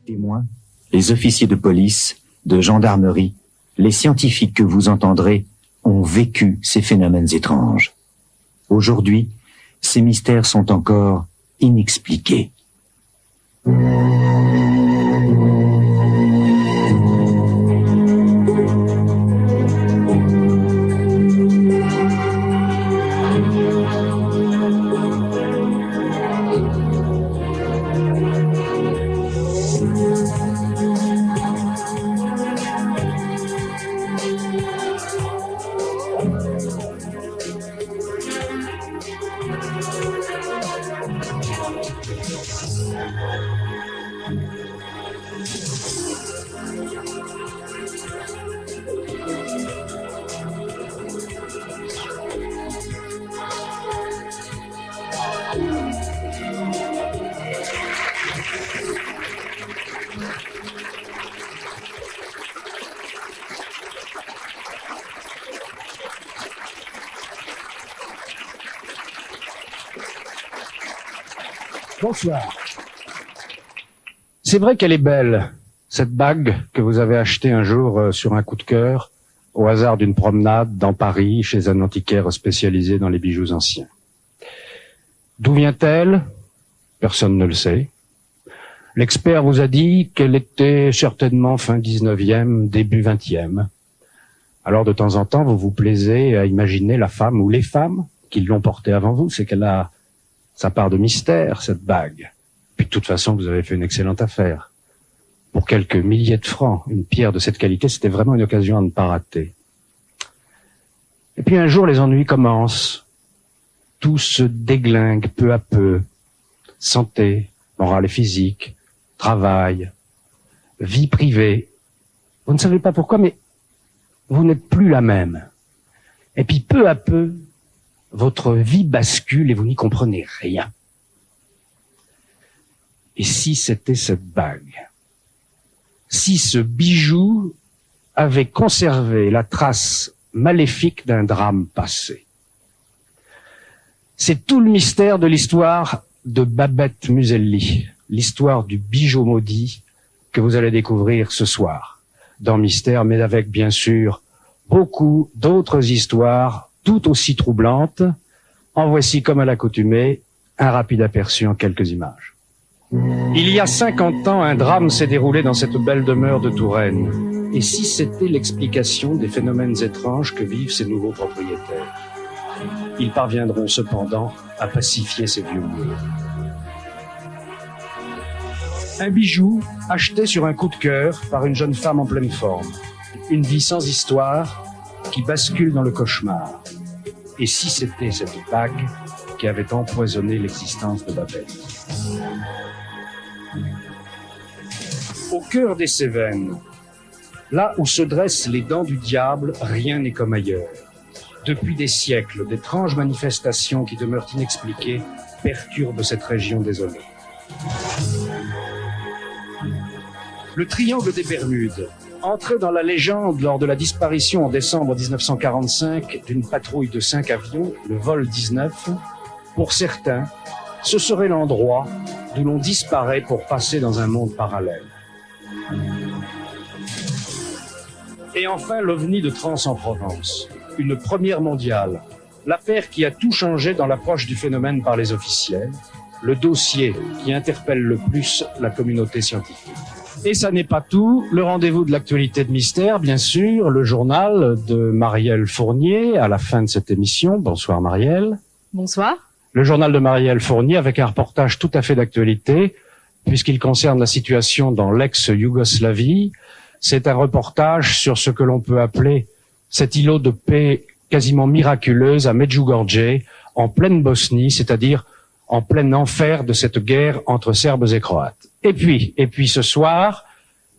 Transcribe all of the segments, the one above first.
Témoins, les officiers de police, de gendarmerie, les scientifiques que vous entendrez ont vécu ces phénomènes étranges. Aujourd'hui, ces mystères sont encore inexpliqués. Bonsoir. C'est vrai qu'elle est belle, cette bague que vous avez achetée un jour sur un coup de cœur, au hasard d'une promenade dans Paris, chez un antiquaire spécialisé dans les bijoux anciens. D'où vient-elle? Personne ne le sait. L'expert vous a dit qu'elle était certainement fin 19e, début 20e. Alors de temps en temps, vous vous plaisez à imaginer la femme ou les femmes qui l'ont portée avant vous. C'est qu'elle a sa part de mystère, cette bague. Puis de toute façon, vous avez fait une excellente affaire. Pour quelques milliers de francs, une pierre de cette qualité, c'était vraiment une occasion à ne pas rater. Et puis un jour, les ennuis commencent. Tout se déglingue peu à peu. Santé, morale et physique, travail, vie privée. Vous ne savez pas pourquoi, mais vous n'êtes plus la même. Et puis peu à peu, votre vie bascule et vous n'y comprenez rien. Et si c'était cette bague? Si ce bijou avait conservé la trace maléfique d'un drame passé? C'est tout le mystère de l'histoire de Babette Muselli, l'histoire du bijou maudit que vous allez découvrir ce soir dans Mystère, mais avec bien sûr beaucoup d'autres histoires tout aussi troublantes. En voici, comme à l'accoutumée, un rapide aperçu en quelques images. Il y a 50 ans, un drame s'est déroulé dans cette belle demeure de Touraine. Et si c'était l'explication des phénomènes étranges que vivent ces nouveaux propriétaires? Ils parviendront cependant à pacifier ces vieux murs. Un bijou acheté sur un coup de cœur par une jeune femme en pleine forme. Une vie sans histoire qui bascule dans le cauchemar. Et si c'était cette bague qui avait empoisonné l'existence de Babette? Au cœur des Cévennes, là où se dressent les dents du diable, rien n'est comme ailleurs. Depuis des siècles, d'étranges manifestations qui demeurent inexpliquées perturbent cette région désolée. Le triangle des Bermudes, entré dans la légende lors de la disparition en décembre 1945 d'une patrouille de 5 avions, le vol 19, pour certains, ce serait l'endroit d'où l'on disparaît pour passer dans un monde parallèle. Et enfin, l'OVNI de Trans-en-Provence, une première mondiale, l'affaire qui a tout changé dans l'approche du phénomène par les officiels, le dossier qui interpelle le plus la communauté scientifique. Et ça n'est pas tout, le rendez-vous de l'actualité de Mystère, bien sûr, le journal de Marielle Fournier à la fin de cette émission. Bonsoir Marielle. Bonsoir. Le journal de Marielle Fournier avec un reportage tout à fait d'actualité, puisqu'il concerne la situation dans l'ex-Yougoslavie. C'est un reportage sur ce que l'on peut appeler cet îlot de paix quasiment miraculeuse à Medjugorje, en pleine Bosnie, c'est-à-dire en plein enfer de cette guerre entre Serbes et Croates. Et puis ce soir,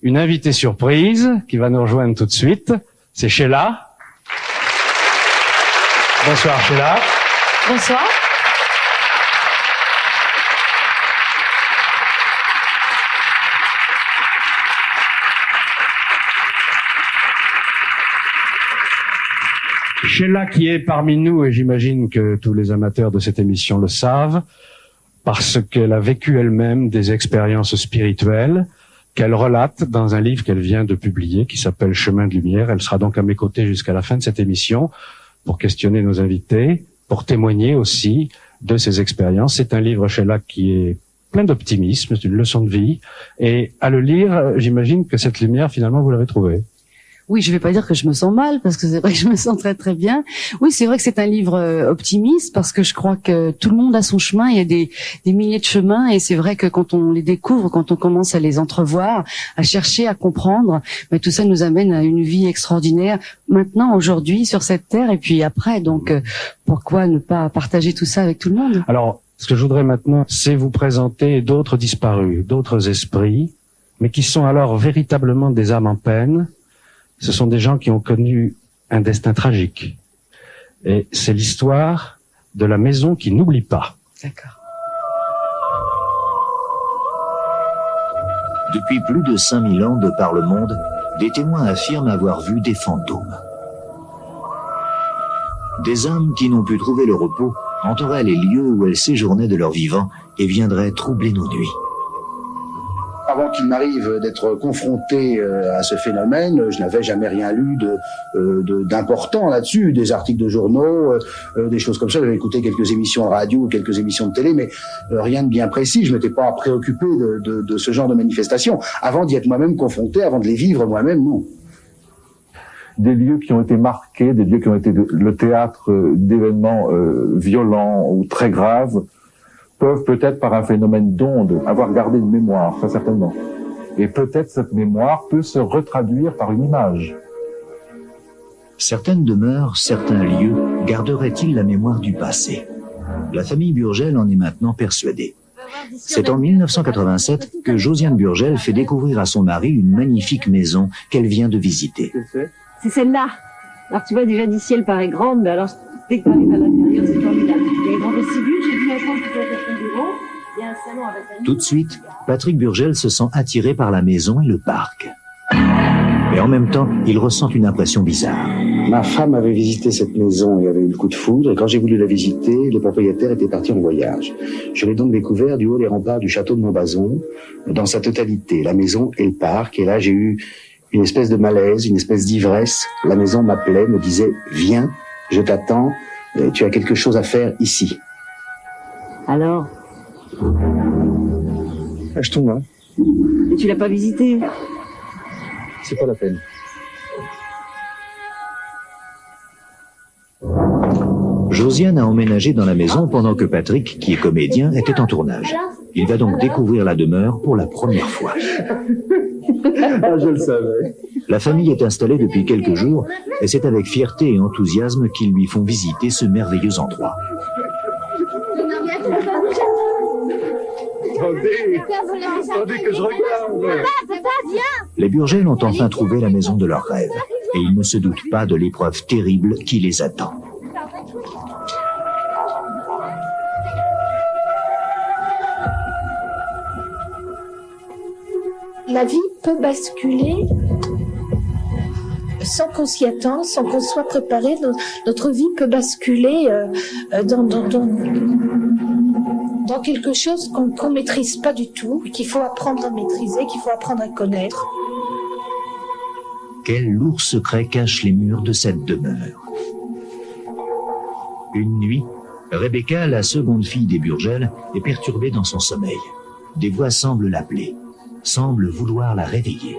une invitée surprise qui va nous rejoindre tout de suite, c'est Sheila. Bonsoir Sheila. Bonsoir. Sheila qui est parmi nous, et j'imagine que tous les amateurs de cette émission le savent, parce qu'elle a vécu elle-même des expériences spirituelles, qu'elle relate dans un livre qu'elle vient de publier qui s'appelle Chemin de lumière. Elle sera donc à mes côtés jusqu'à la fin de cette émission pour questionner nos invités, pour témoigner aussi de ses expériences. C'est un livre, Sheila, qui est plein d'optimisme, c'est une leçon de vie. Et à le lire, j'imagine que cette lumière, finalement, vous l'avez trouvée. Oui, je vais pas dire que je me sens mal, parce que c'est vrai que je me sens très très bien. Oui, c'est vrai que c'est un livre optimiste, parce que je crois que tout le monde a son chemin, il y a des milliers de chemins, et c'est vrai que quand on les découvre, quand on commence à les entrevoir, à chercher, à comprendre, mais tout ça nous amène à une vie extraordinaire, maintenant, aujourd'hui, sur cette terre, et puis après, donc pourquoi ne pas partager tout ça avec tout le monde? Alors, ce que je voudrais maintenant, c'est vous présenter d'autres disparus, d'autres esprits, mais qui sont alors véritablement des âmes en peine. Ce sont des gens qui ont connu un destin tragique. Et c'est l'histoire de la maison qui n'oublie pas. D'accord. Depuis plus de 5000 ans de par le monde, des témoins affirment avoir vu des fantômes. Des âmes qui n'ont pu trouver le repos hanteraient les lieux où elles séjournaient de leur vivant et viendraient troubler nos nuits. Avant qu'il m'arrive d'être confronté à ce phénomène, je n'avais jamais rien lu d'important là-dessus, des articles de journaux, des choses comme ça. J'avais écouté quelques émissions de radio ou quelques émissions de télé, mais rien de bien précis. Je m'étais pas préoccupé de ce genre de manifestations. Avant d'y être moi-même confronté, avant de les vivre moi-même, non. Des lieux qui ont été marqués, des lieux qui ont été le théâtre d'événements violents ou très graves, peuvent peut-être par un phénomène d'onde avoir gardé une mémoire, très certainement. Et peut-être cette mémoire peut se retraduire par une image. Certaines demeures, certains lieux garderaient-ils la mémoire du passé? La famille Burgel en est maintenant persuadée. C'est en 1987 que Josiane Burgel fait découvrir à son mari une magnifique maison qu'elle vient de visiter. C'est celle-là. Alors tu vois, déjà d'ici elle paraît grande, mais alors dès que tu arrives à l'intérieur, c'est formidable. Il y a un grand vestibule, j'ai vu la chambre qui doit être un bureau, il y a un salon avec un... Tout de suite, Patrick Burgel se sent attiré par la maison et le parc. Mais en même temps, il ressent une impression bizarre. Ma femme avait visité cette maison et avait eu le coup de foudre, et quand j'ai voulu la visiter, les propriétaires étaient partis en voyage. Je l'ai donc découvert du haut des remparts du château de Montbazon, dans sa totalité, la maison et le parc, et là j'ai eu une espèce de malaise, une espèce d'ivresse. La maison m'appelait, me disait « Viens, je t'attends, tu as quelque chose à faire ici. » Alors? Achetons là. Et tu l'as pas visité? C'est pas la peine. Josiane a emménagé dans la maison pendant que Patrick, qui est comédien, était en tournage. Il va donc découvrir la demeure pour la première fois. Ah, je le savais. La famille est installée depuis quelques jours et c'est avec fierté et enthousiasme qu'ils lui font visiter ce merveilleux endroit. Attendez que je regarde. Les Burgel ont enfin trouvé la maison de leurs rêves et ils ne se doutent pas de l'épreuve terrible qui les attend. La vie peut basculer sans qu'on s'y attende, sans qu'on soit préparé. Notre vie peut basculer dans quelque chose qu'on maîtrise pas du tout, qu'il faut apprendre à maîtriser, qu'il faut apprendre à connaître. Quel lourd secret cache les murs de cette demeure? Une nuit, Rebecca, la seconde fille des Burgel, est perturbée dans son sommeil. Des voix semblent l'appeler, semblent vouloir la réveiller.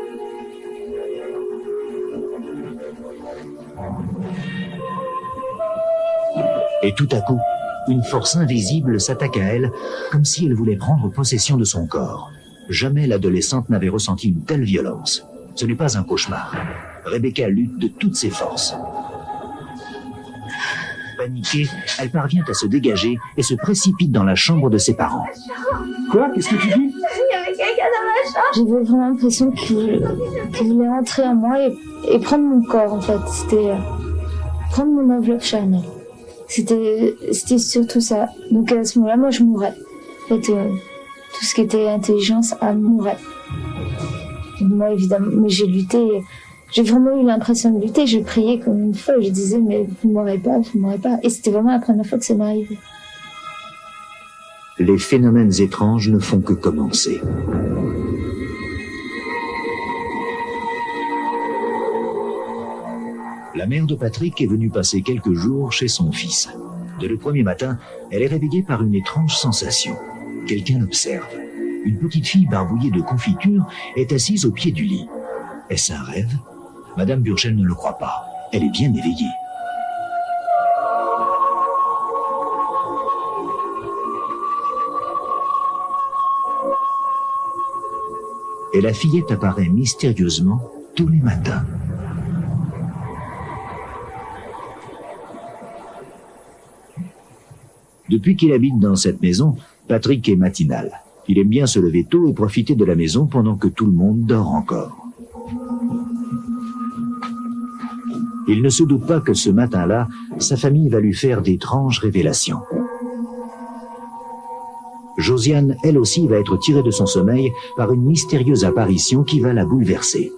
Et tout à coup, une force invisible s'attaque à elle, comme si elle voulait prendre possession de son corps. Jamais l'adolescente n'avait ressenti une telle violence. Ce n'est pas un cauchemar. Rebecca lutte de toutes ses forces. Paniquée, elle parvient à se dégager et se précipite dans la chambre de ses parents. Quoi? Qu'est-ce que tu dis? J'avais vraiment l'impression qu'il voulait rentrer en moi et prendre mon corps, en fait. C'était prendre mon enveloppe charnelle. C'était surtout ça. Donc à ce moment-là, moi, je mourrais. En fait, tout ce qui était intelligence, mourait. Moi, évidemment, mais j'ai lutté. J'ai vraiment eu l'impression de lutter. Je priais comme une folle. Je disais, mais vous mourrez pas, vous mourrez pas. Et c'était vraiment la première fois que ça m'arrivait. Les phénomènes étranges ne font que commencer. La mère de Patrick est venue passer quelques jours chez son fils. Dès le premier matin, elle est réveillée par une étrange sensation. Quelqu'un l'observe. Une petite fille barbouillée de confiture est assise au pied du lit. Est-ce un rêve? Madame Burchell ne le croit pas. Elle est bien éveillée. Et la fillette apparaît mystérieusement tous les matins. Depuis qu'il habite dans cette maison, Patrick est matinal. Il aime bien se lever tôt et profiter de la maison pendant que tout le monde dort encore. Il ne se doute pas que ce matin-là, sa famille va lui faire d'étranges révélations. Josiane, elle aussi, va être tirée de son sommeil par une mystérieuse apparition qui va la bouleverser.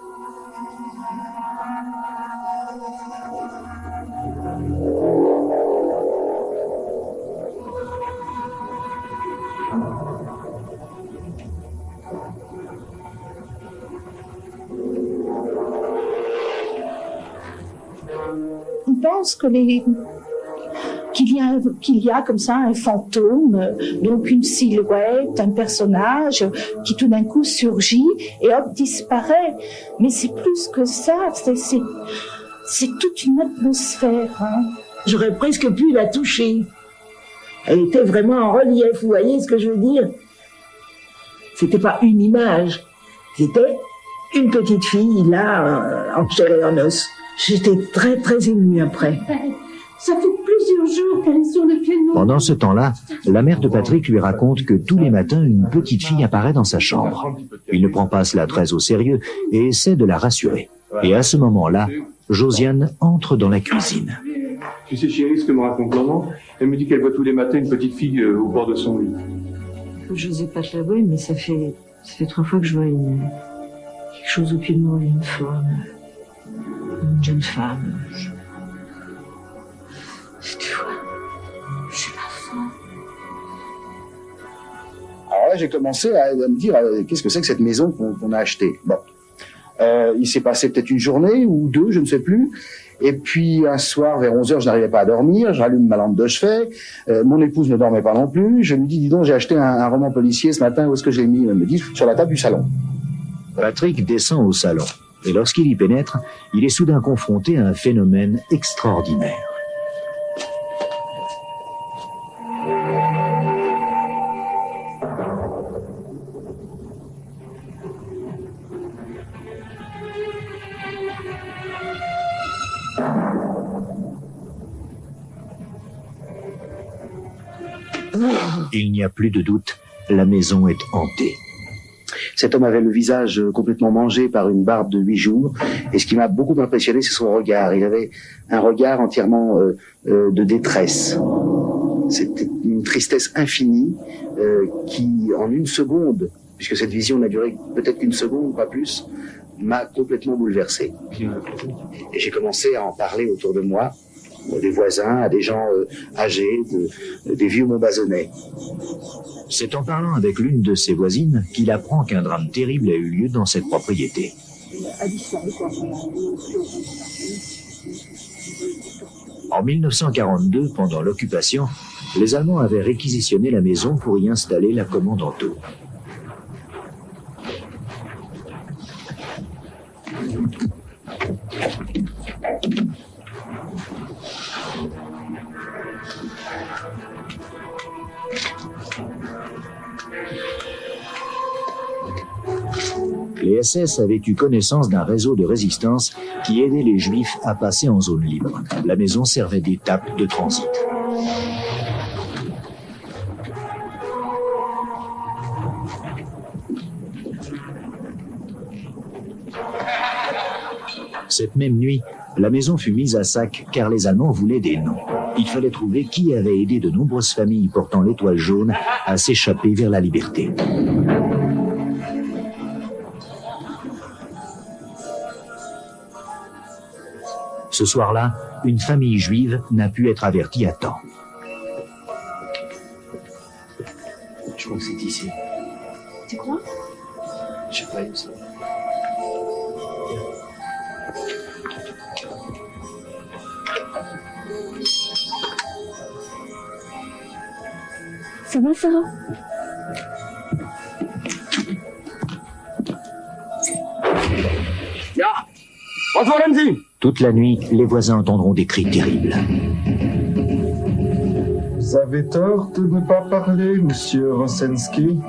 On pense que qu'il y a comme ça un fantôme, donc une silhouette, un personnage qui tout d'un coup surgit et hop disparaît. Mais c'est plus que ça, c'est toute une atmosphère. Hein. J'aurais presque pu la toucher. Elle était vraiment en relief, vous voyez ce que je veux dire? C'était pas une image, c'était une petite fille là, en chair et en os. J'étais très très émue après. Ça fait plusieurs jours qu'elle est sur le piano. Pendant ce temps-là, la mère de Patrick lui raconte que tous les matins, une petite fille apparaît dans sa chambre. Il ne prend pas cela très au sérieux et essaie de la rassurer. Et à ce moment-là, Josiane entre dans la cuisine. Tu sais, chérie, ce que me raconte maman, elle me dit qu'elle voit tous les matins une petite fille au bord de son lit. Je n'osais pas te l'avouer, mais ça fait 3 fois que je vois quelque chose au pied de moi, une femme, une jeune femme. Tu vois, c'est la femme. Alors là, j'ai commencé à me dire, qu'est-ce que c'est que cette maison qu'on a achetée? Bon. Il s'est passé peut-être une journée ou deux, je ne sais plus. Et puis un soir, vers 11h, je n'arrivais pas à dormir. Je rallume ma lampe de chevet. Mon épouse ne dormait pas non plus. Je lui dis donc, j'ai acheté un roman policier ce matin. Où est-ce que j'ai mis? Elle me dit, sur la table du salon. Patrick descend au salon. Et lorsqu'il y pénètre, il est soudain confronté à un phénomène extraordinaire. Il n'y a plus de doute, la maison est hantée. Cet homme avait le visage complètement mangé par une barbe de 8 jours. Et ce qui m'a beaucoup impressionné, c'est son regard. Il avait un regard entièrement de détresse. C'était une tristesse infinie qui, en une seconde, puisque cette vision n'a duré peut-être qu'une seconde, pas plus, m'a complètement bouleversé. Et j'ai commencé à en parler autour de moi, des voisins, à des gens âgés, des vieux Montbazonnais. C'est en parlant avec l'une de ses voisines qu'il apprend qu'un drame terrible a eu lieu dans cette propriété. En 1942, pendant l'occupation, les Allemands avaient réquisitionné la maison pour y installer la commande en taux. Les SS avaient eu connaissance d'un réseau de résistance qui aidait les Juifs à passer en zone libre. La maison servait d'étape de transit. Cette même nuit, la maison fut mise à sac car les Allemands voulaient des noms. Il fallait trouver qui avait aidé de nombreuses familles portant l'étoile jaune à s'échapper vers la liberté. Ce soir-là, une famille juive n'a pu être avertie à temps. Je crois que c'est ici. Tu crois? Je sais pas, il me semble. Ça va, Sarah? Toute la nuit, les voisins entendront des cris terribles. Vous avez tort de ne pas parler, monsieur Rosensky.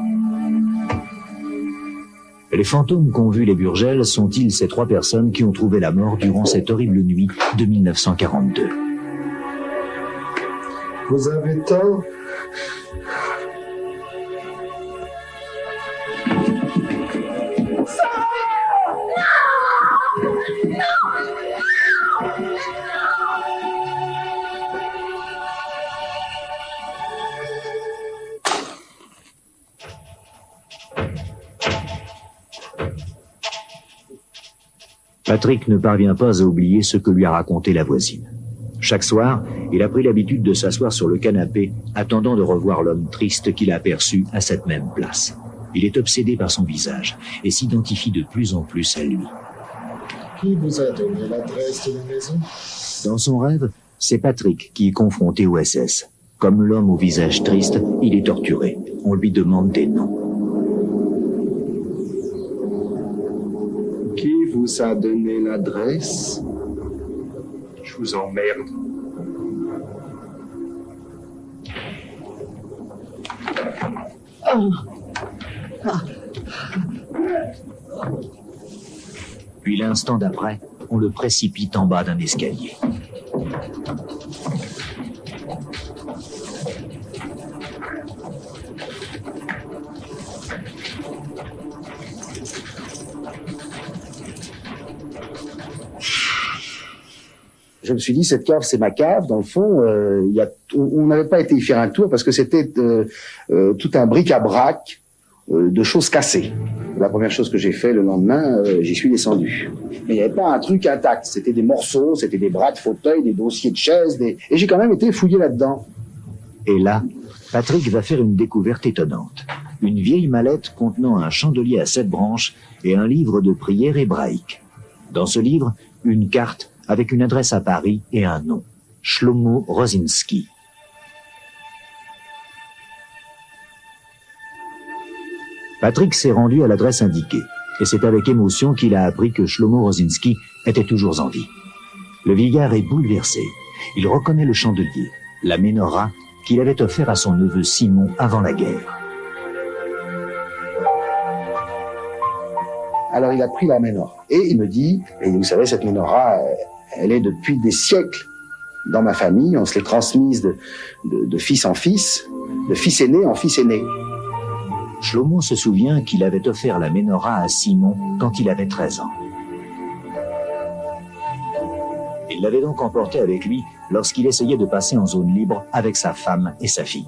Les fantômes qu'ont vus les Burgel sont-ils ces 3 personnes qui ont trouvé la mort durant cette horrible nuit de 1942? Vous avez tort. Patrick ne parvient pas à oublier ce que lui a raconté la voisine. Chaque soir, il a pris l'habitude de s'asseoir sur le canapé, attendant de revoir l'homme triste qu'il a aperçu à cette même place. Il est obsédé par son visage et s'identifie de plus en plus à lui. Qui vous a donné l'adresse de la maison? Dans son rêve, c'est Patrick qui est confronté au SS. Comme l'homme au visage triste, il est torturé. On lui demande des noms. Qui vous a donné l'adresse? Je vous emmerde. Puis l'instant d'après, on le précipite en bas d'un escalier. Je me suis dit, cette cave, c'est ma cave. Dans le fond, on n'avait pas été y faire un tour parce que c'était tout un bric-à-brac de choses cassées. La première chose que j'ai fait le lendemain, j'y suis descendu. Mais il n'y avait pas un truc intact. C'était des morceaux, c'était des bras de fauteuil, des dossiers de chaises. Et j'ai quand même été fouillé là-dedans. Et là, Patrick va faire une découverte étonnante. Une vieille mallette contenant un chandelier à 7 branches et un livre de prières hébraïques. Dans ce livre, une carte avec une adresse à Paris et un nom, Shlomo Rosinski. Patrick s'est rendu à l'adresse indiquée, et c'est avec émotion qu'il a appris que Shlomo Rosinski était toujours en vie. Le vieillard est bouleversé. Il reconnaît le chandelier, la menorah qu'il avait offert à son neveu Simon avant la guerre. Alors il a pris la menorah, et il me dit, et vous savez, cette menorah, elle est depuis des siècles dans ma famille, on se l'est transmise de fils en fils, de fils aîné en fils aîné. Shlomo se souvient qu'il avait offert la menorah à Simon quand il avait 13 ans. Il l'avait donc emporté avec lui lorsqu'il essayait de passer en zone libre avec sa femme et sa fille.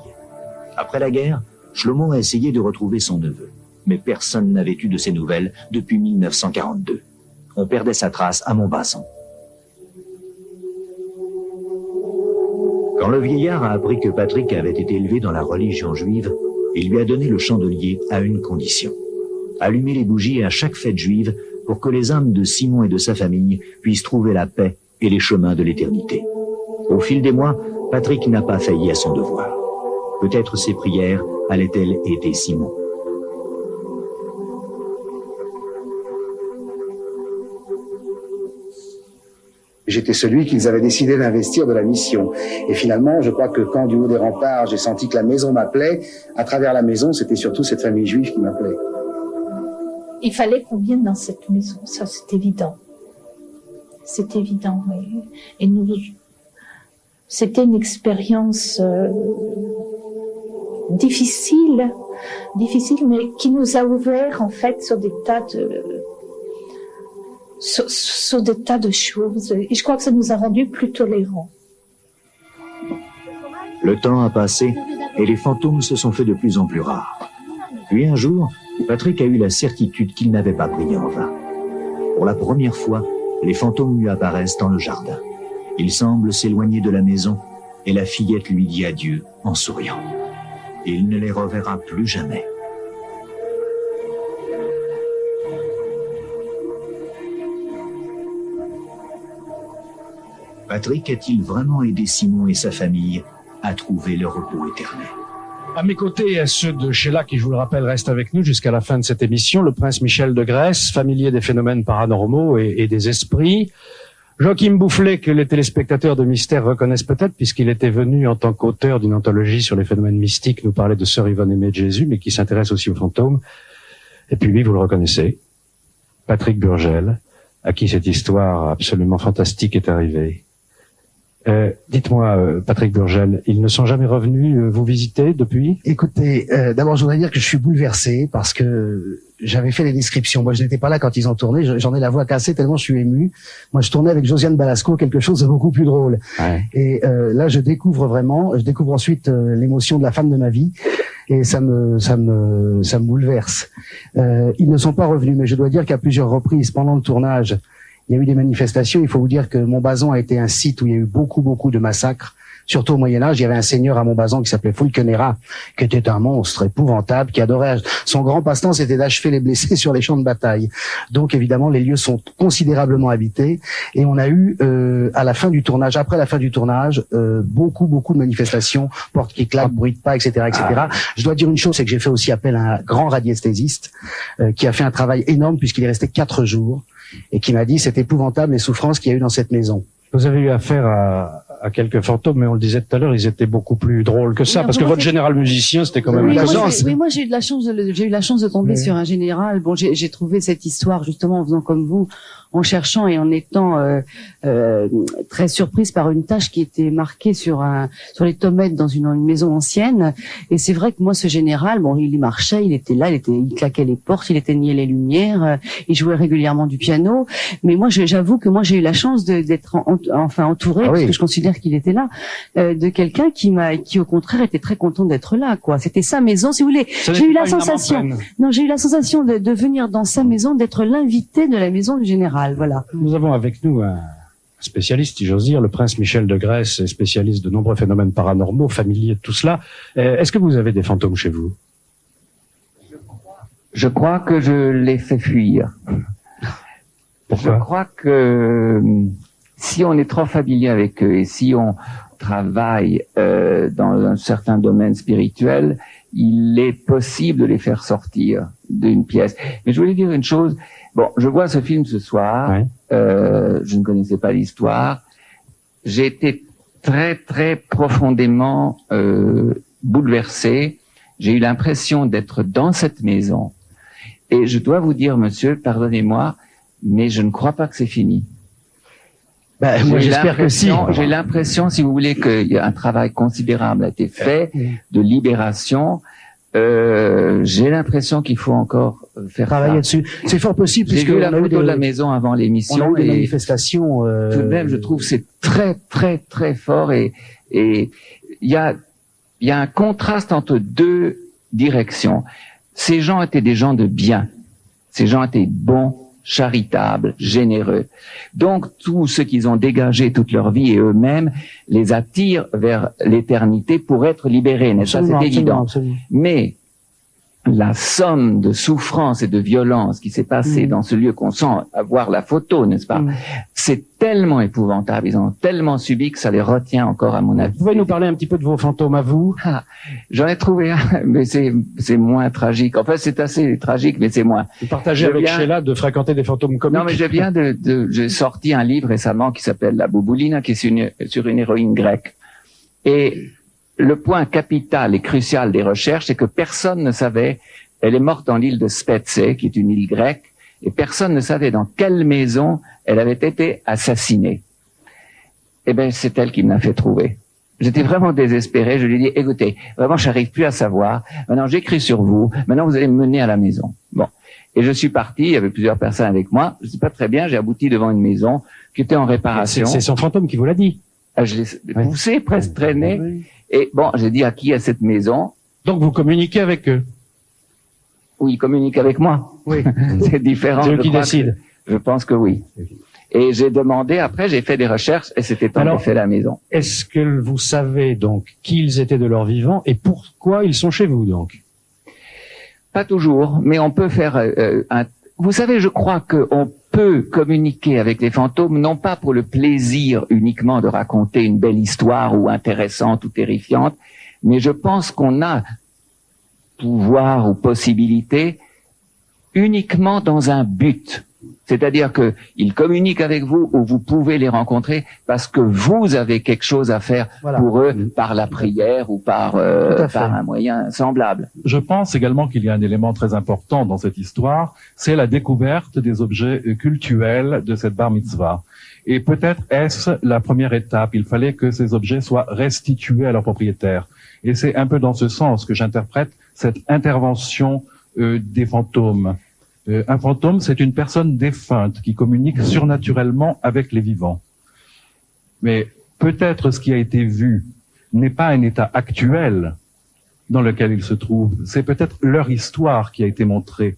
Après la guerre, Shlomo a essayé de retrouver son neveu, mais personne n'avait eu de ses nouvelles depuis 1942. On perdait sa trace à Montbazon. Quand le vieillard a appris que Patrick avait été élevé dans la religion juive, il lui a donné le chandelier à une condition. Allumer les bougies à chaque fête juive pour que les âmes de Simon et de sa famille puissent trouver la paix et les chemins de l'éternité. Au fil des mois, Patrick n'a pas failli à son devoir. Peut-être ses prières allaient-elles aider Simon. J'étais celui qu'ils avaient décidé d'investir de la mission. Et finalement, je crois que quand du haut des remparts, j'ai senti que la maison m'appelait, à travers la maison, c'était surtout cette famille juive qui m'appelait. Il fallait qu'on vienne dans cette maison, ça c'est évident. C'est évident. Et nous, c'était une expérience difficile, mais qui nous a ouvert en fait sur des tas de choses. Et je crois que ça nous a rendus plus tolérants. Le temps a passé et les fantômes se sont fait de plus en plus rares. Puis un jour, Patrick a eu la certitude qu'il n'avait pas prié en vain. Pour la première fois, les fantômes lui apparaissent dans le jardin. Il semble s'éloigner de la maison et la fillette lui dit adieu en souriant. Il ne les reverra plus jamais. Patrick a-t-il vraiment aidé Simon et sa famille à trouver le repos éternel? À mes côtés, ceux de Sheila, qui, je vous le rappelle, restent avec nous jusqu'à la fin de cette émission, le prince Michel de Grèce, familier des phénomènes paranormaux et des esprits. Joachim Boufflet, que les téléspectateurs de Mystère reconnaissent peut-être, puisqu'il était venu en tant qu'auteur d'une anthologie sur les phénomènes mystiques nous parler de Sœur Yvonne Aimée de Jésus, mais qui s'intéresse aussi aux fantômes. Et puis lui, vous le reconnaissez, Patrick Burgel, à qui cette histoire absolument fantastique est arrivée. Dites-moi, Patrick Burgel, ils ne sont jamais revenus vous visiter depuis? Écoutez, d'abord je voudrais dire que je suis bouleversé parce que j'avais fait les descriptions. Moi, je n'étais pas là quand ils ont tourné. J'en ai la voix cassée tellement je suis ému. Moi, je tournais avec Josiane Balasco, quelque chose de beaucoup plus drôle. Ouais. Et là, je découvre ensuite l'émotion de la femme de ma vie. Et ça me bouleverse. Ils ne sont pas revenus, mais je dois dire qu'à plusieurs reprises, pendant le tournage, il y a eu des manifestations. Il faut vous dire que Montbazon a été un site où il y a eu beaucoup de massacres. Surtout au Moyen-Âge, il y avait un seigneur à Montbazon qui s'appelait Fulkenera, qui était un monstre épouvantable, qui adorait... Son grand passe-temps, c'était d'achever les blessés sur les champs de bataille. Donc, évidemment, les lieux sont considérablement habités. Et on a eu, à la fin du tournage, après la fin du tournage, beaucoup de manifestations, portes qui claquent, bruit de pas, etc., etc. Je dois dire une chose, c'est que j'ai fait aussi appel à un grand radiesthésiste, qui a fait un travail énorme puisqu'il est resté 4 jours. Et qui m'a dit, c'est épouvantable les souffrances qu'il y a eu dans cette maison. Vous avez eu affaire à quelques fantômes, mais on le disait tout à l'heure, ils étaient beaucoup plus drôles que ça, parce que votre général musicien, c'était quand même une présence. Oui, moi j'ai eu la chance de tomber sur un général. Bon, j'ai trouvé cette histoire justement en faisant comme vous, en cherchant et en étant très surprise par une tache qui était marquée sur les tomates dans une maison ancienne. Et c'est vrai que moi, ce général, bon, il marchait, il était là, il claquait les portes, il éteignait les lumières, il jouait régulièrement du piano. Mais moi, j'avoue que moi, j'ai eu la chance d'être entourée, parce que je considère qu'il était là, de quelqu'un qui au contraire était très content d'être là, quoi. C'était sa maison, si vous voulez. J'ai eu la sensation de venir dans sa maison, d'être l'invité de la maison du général. Voilà. Nous avons avec nous un spécialiste, si j'ose dire, le prince Michel de Grèce, spécialiste de nombreux phénomènes paranormaux, familier de tout cela. Est-ce que vous avez des fantômes chez vous? Je crois que je les fais fuir. Pourquoi? Je crois que si on est trop familier avec eux et si on travaille dans un certain domaine spirituel, il est possible de les faire sortir d'une pièce. Mais je voulais dire une chose. Bon, je vois ce film ce soir. Ouais. Je ne connaissais pas l'histoire. J'ai été très profondément bouleversé. J'ai eu l'impression d'être dans cette maison. Et je dois vous dire, monsieur, pardonnez-moi, mais je ne crois pas que c'est fini. Ben, moi, j'espère que si. J'ai l'impression, si vous voulez, qu'il y a un travail considérable a été fait de libération. J'ai l'impression qu'il faut encore faire travailler dessus. C'est fort possible. J'ai vu la photo de la maison avant l'émission. On a eu des manifestations. Tout de même, je trouve que c'est très fort et il y a un contraste entre deux directions. Ces gens étaient des gens de bien. Ces gens étaient bons, charitables, généreux. Donc, tout ce qu'ils ont dégagé toute leur vie et eux-mêmes les attirent vers l'éternité pour être libérés, n'est-ce pas? C'est évident. Absolument. Mais la somme de souffrance et de violence qui s'est passée dans ce lieu qu'on sent à voir la photo, n'est-ce pas? C'est tellement épouvantable, ils ont tellement subi que ça les retient encore, à mon avis. Vous pouvez nous parler un petit peu de vos fantômes à vous? J'en ai trouvé un, mais c'est moins tragique. En fait, c'est assez tragique, mais c'est moins. Vous partagez avec Sheila de fréquenter des fantômes comiques? Non, mais j'ai sorti un livre récemment qui s'appelle La Bouboulina, qui est sur une héroïne grecque. Et le point capital et crucial des recherches, c'est que personne ne savait, elle est morte dans l'île de Spetses, qui est une île grecque, et personne ne savait dans quelle maison elle avait été assassinée. Eh ben, c'est elle qui me l'a fait trouver. J'étais vraiment désespéré, je lui ai dit, écoutez, vraiment, j'arrive plus à savoir, maintenant j'écris sur vous, maintenant vous allez me mener à la maison. Bon. Et je suis parti, il y avait plusieurs personnes avec moi, je sais pas très bien, j'ai abouti devant une maison qui était en réparation. C'est son fantôme qui vous l'a dit? Je l'ai poussé, presque traîné. Oui. Et bon, j'ai dit à qui à cette maison. Donc vous communiquez avec eux? Oui, ils communiquent avec moi. Oui. C'est différent. C'est eux qui décident. Je pense que oui. Et j'ai demandé, après j'ai fait des recherches et c'était temps de faire la maison. Est-ce que vous savez donc qui ils étaient de leur vivant et pourquoi ils sont chez vous donc? Pas toujours, mais on peut faire Vous savez, je crois qu'on peut communiquer avec les fantômes, non pas pour le plaisir uniquement de raconter une belle histoire ou intéressante ou terrifiante, Mais je pense qu'on a pouvoir ou possibilité uniquement dans un but. C'est-à-dire que ils communiquent avec vous ou vous pouvez les rencontrer parce que vous avez quelque chose à faire pour eux par la prière ou par un moyen semblable. Je pense également qu'il y a un élément très important dans cette histoire, c'est la découverte des objets cultuels de cette bar mitzvah. Et peut-être est-ce la première étape. Il fallait que ces objets soient restitués à leurs propriétaires. Et c'est un peu dans ce sens que j'interprète cette intervention des fantômes. Un fantôme, c'est une personne défunte qui communique surnaturellement avec les vivants. Mais peut-être ce qui a été vu n'est pas un état actuel dans lequel ils se trouvent. C'est peut-être leur histoire qui a été montrée.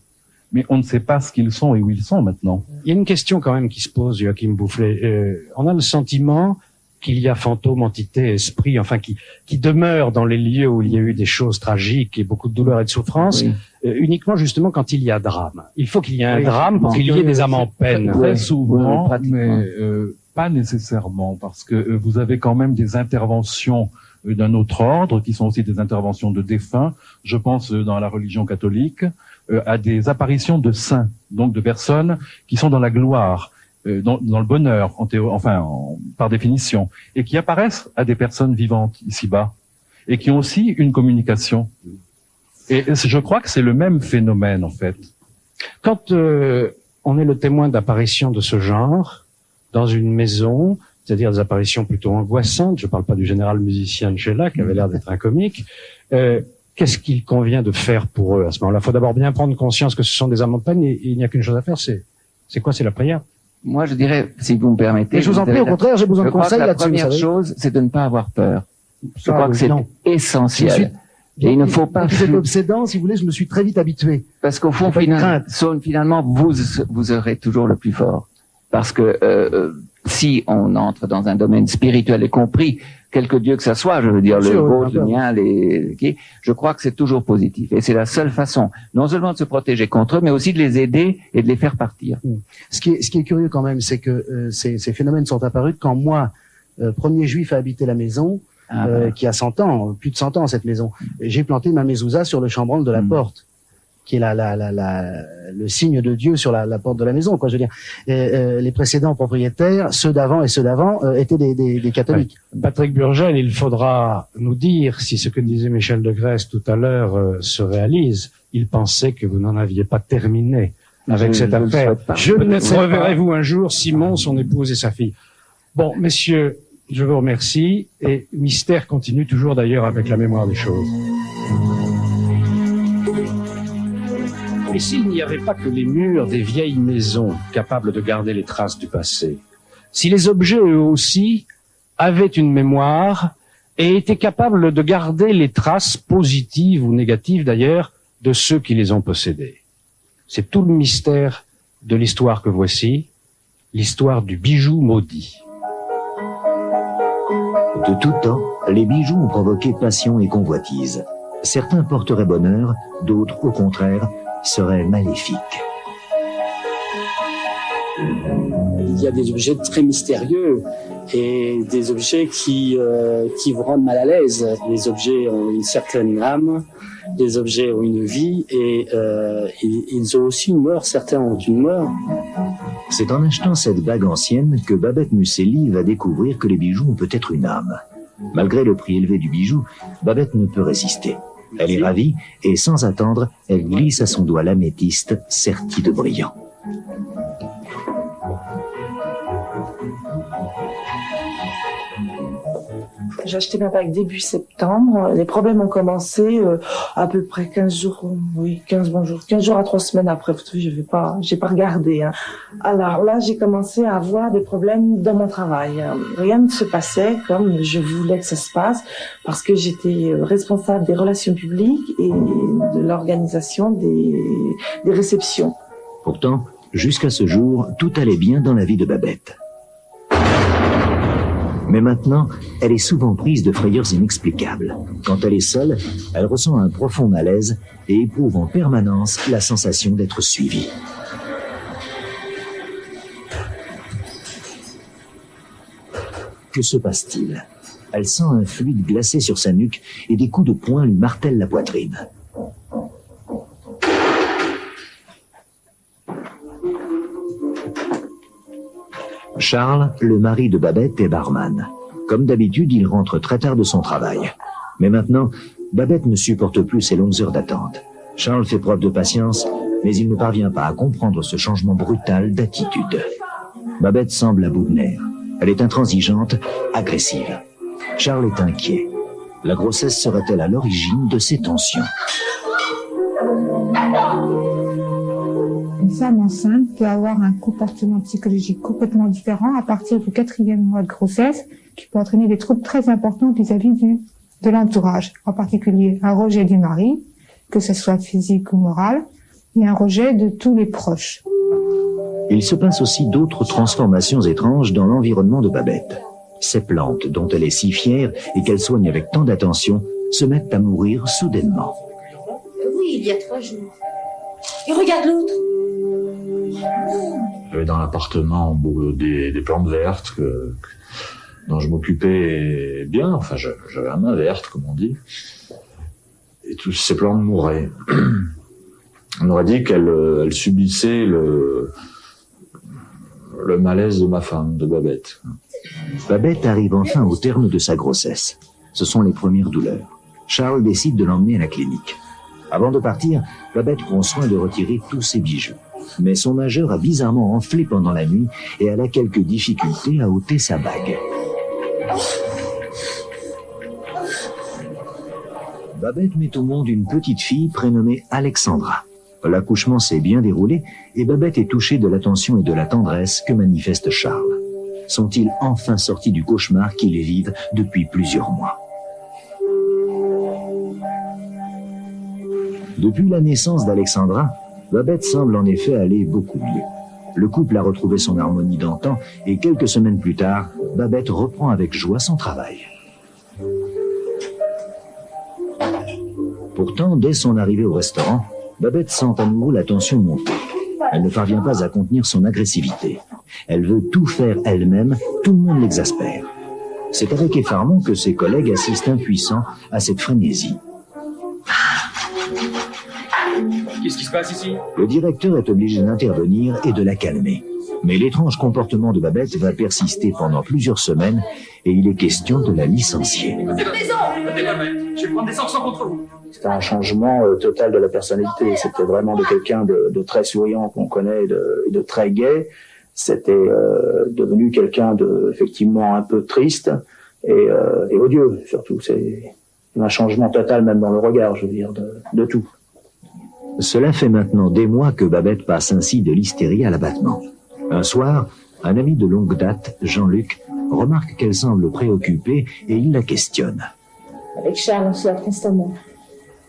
Mais on ne sait pas ce qu'ils sont et où ils sont maintenant. Il y a une question quand même qui se pose, Joachim Boufflet. On a le sentiment qu'il y a fantômes, entités, esprits, enfin qui demeurent dans les lieux où il y a eu des choses tragiques et beaucoup de douleur et de souffrance, uniquement justement quand il y a drame. Il faut qu'il y ait un drame pour qu'il y ait des âmes en peine. Très souvent, mais pas nécessairement, parce que vous avez quand même des interventions d'un autre ordre, qui sont aussi des interventions de défunts. Je pense dans la religion catholique à des apparitions de saints, donc de personnes qui sont dans la gloire, dans le bonheur, par définition, et qui apparaissent à des personnes vivantes ici-bas, et qui ont aussi une communication. Et je crois que c'est le même phénomène, en fait. Quand on est le témoin d'apparitions de ce genre, dans une maison, c'est-à-dire des apparitions plutôt angoissantes, je ne parle pas du général musicien de Sheila, qui avait l'air d'être un comique, qu'est-ce qu'il convient de faire pour eux à ce moment-là? Il faut d'abord bien prendre conscience que ce sont des âmes en peine, et il n'y a qu'une chose à faire, c'est quoi? C'est la prière. Moi, je dirais, si vous me permettez... Mais je vous en prie, au contraire, j'ai besoin de conseils là-dessus. La première chose, c'est de ne pas avoir peur. Je crois que c'est essentiel. Et il ne faut pas... C'est obsédant, si vous voulez, je me suis très vite habitué. Parce qu'au fond, finalement, vous aurez toujours le plus fort. Parce que si on entre dans un domaine spirituel, et compris quelque dieu que ça soit, je veux dire le vôtre, le mien, je crois que c'est toujours positif. Et c'est la seule façon, non seulement de se protéger contre eux, mais aussi de les aider et de les faire partir. Ce qui est curieux quand même, c'est que ces phénomènes sont apparus quand moi, premier juif à habiter la maison, qui a 100 ans, plus de 100 ans cette maison, j'ai planté ma mezouza sur le chambranle de la porte, qui est le signe de Dieu sur la porte de la maison, quoi. Je veux dire, les précédents propriétaires, ceux d'avant et ceux d'avant, étaient des catholiques. Patrick Burgel, il faudra nous dire si ce que disait Michel de Grèce tout à l'heure se réalise. Il pensait que vous n'en aviez pas terminé avec cette affaire. Peut-être reverrez-vous un jour Simon, son épouse et sa fille. Bon, messieurs, je vous remercie, et Mystère continue toujours d'ailleurs avec la mémoire des choses. Et s'il n'y avait pas que les murs des vieilles maisons capables de garder les traces du passé, si les objets eux aussi avaient une mémoire et étaient capables de garder les traces positives ou négatives d'ailleurs de ceux qui les ont possédés. C'est tout le mystère de l'histoire que voici, l'histoire du bijou maudit. De tout temps, les bijoux ont provoqué passion et convoitise. Certains porteraient bonheur, d'autres, au contraire, seraient maléfiques. Il y a des objets très mystérieux et des objets qui vous rendent mal à l'aise. Les objets ont une certaine âme, les objets ont une vie et ils ont aussi une mort. Certains ont une mort. C'est en achetant cette bague ancienne que Babette Musselli va découvrir que les bijoux ont peut-être une âme. Malgré le prix élevé du bijou, Babette ne peut résister. Elle est ravie et sans attendre, elle glisse à son doigt l'améthyste serti de brillant. J'ai acheté ma bague début septembre. Les problèmes ont commencé à peu près 15 jours, 15 jours à 3 semaines après. J'ai pas regardé. Hein. Alors là, j'ai commencé à avoir des problèmes dans mon travail. Rien ne se passait comme je voulais que ça se passe parce que j'étais responsable des relations publiques et de l'organisation des réceptions. Pourtant, jusqu'à ce jour, tout allait bien dans la vie de Babette. Mais maintenant, elle est souvent prise de frayeurs inexplicables. Quand elle est seule, elle ressent un profond malaise et éprouve en permanence la sensation d'être suivie. Que se passe-t-il? Elle sent un fluide glacé sur sa nuque et des coups de poing lui martèlent la poitrine. Charles, le mari de Babette, est barman. Comme d'habitude, il rentre très tard de son travail. Mais maintenant, Babette ne supporte plus ces longues heures d'attente. Charles fait preuve de patience, mais il ne parvient pas à comprendre ce changement brutal d'attitude. Babette semble à bout de nerfs. Elle est intransigeante, agressive. Charles est inquiet. La grossesse serait-elle à l'origine de ces tensions? Une femme enceinte peut avoir un comportement psychologique complètement différent à partir du 4e mois de grossesse, qui peut entraîner des troubles très importants vis-à-vis de l'entourage, en particulier un rejet du mari, que ce soit physique ou moral, et un rejet de tous les proches. Il se passe aussi d'autres transformations étranges dans l'environnement de Babette. Ces plantes, dont elle est si fière et qu'elle soigne avec tant d'attention, se mettent à mourir soudainement. Oui, il y a 3 jours. Et regarde l'autre. J'avais dans l'appartement des plantes vertes dont je m'occupais bien. Enfin, j'avais la main verte, comme on dit. Et toutes ces plantes mouraient. On aurait dit qu'elles subissaient le malaise de ma femme, de Babette. Babette arrive enfin au terme de sa grossesse. Ce sont les premières douleurs. Charles décide de l'emmener à la clinique. Avant de partir, Babette prend soin de retirer tous ses bijoux. Mais son majeur a bizarrement enflé pendant la nuit et elle a quelques difficultés à ôter sa bague. Babette met au monde une petite fille prénommée Alexandra. L'accouchement s'est bien déroulé et Babette est touchée de l'attention et de la tendresse que manifeste Charles. Sont-ils enfin sortis du cauchemar qu'ils vivent depuis plusieurs mois? Depuis la naissance d'Alexandra, Babette semble en effet aller beaucoup mieux. Le couple a retrouvé son harmonie d'antan et quelques semaines plus tard, Babette reprend avec joie son travail. Pourtant, dès son arrivée au restaurant, Babette sent à nouveau la tension monter. Elle ne parvient pas à contenir son agressivité. Elle veut tout faire elle-même, tout le monde l'exaspère. C'est avec effarement que ses collègues assistent impuissants à cette frénésie. Qu'est-ce qui se passe ici? Le directeur est obligé d'intervenir et de la calmer. Mais l'étrange comportement de Babette va persister pendant plusieurs semaines et il est question de la licencier. Je vais prendre des sanctions contre vous. C'était un changement total de la personnalité. C'était vraiment de quelqu'un de très souriant qu'on connaît, de très gai. C'était devenu quelqu'un effectivement un peu triste et odieux surtout. C'est un changement total même dans le regard, je veux dire, de tout. Cela fait maintenant des mois que Babette passe ainsi de l'hystérie à l'abattement. Un soir, un ami de longue date, Jean-Luc, remarque qu'elle semble préoccupée et il la questionne. Avec Charles, on se lave constamment.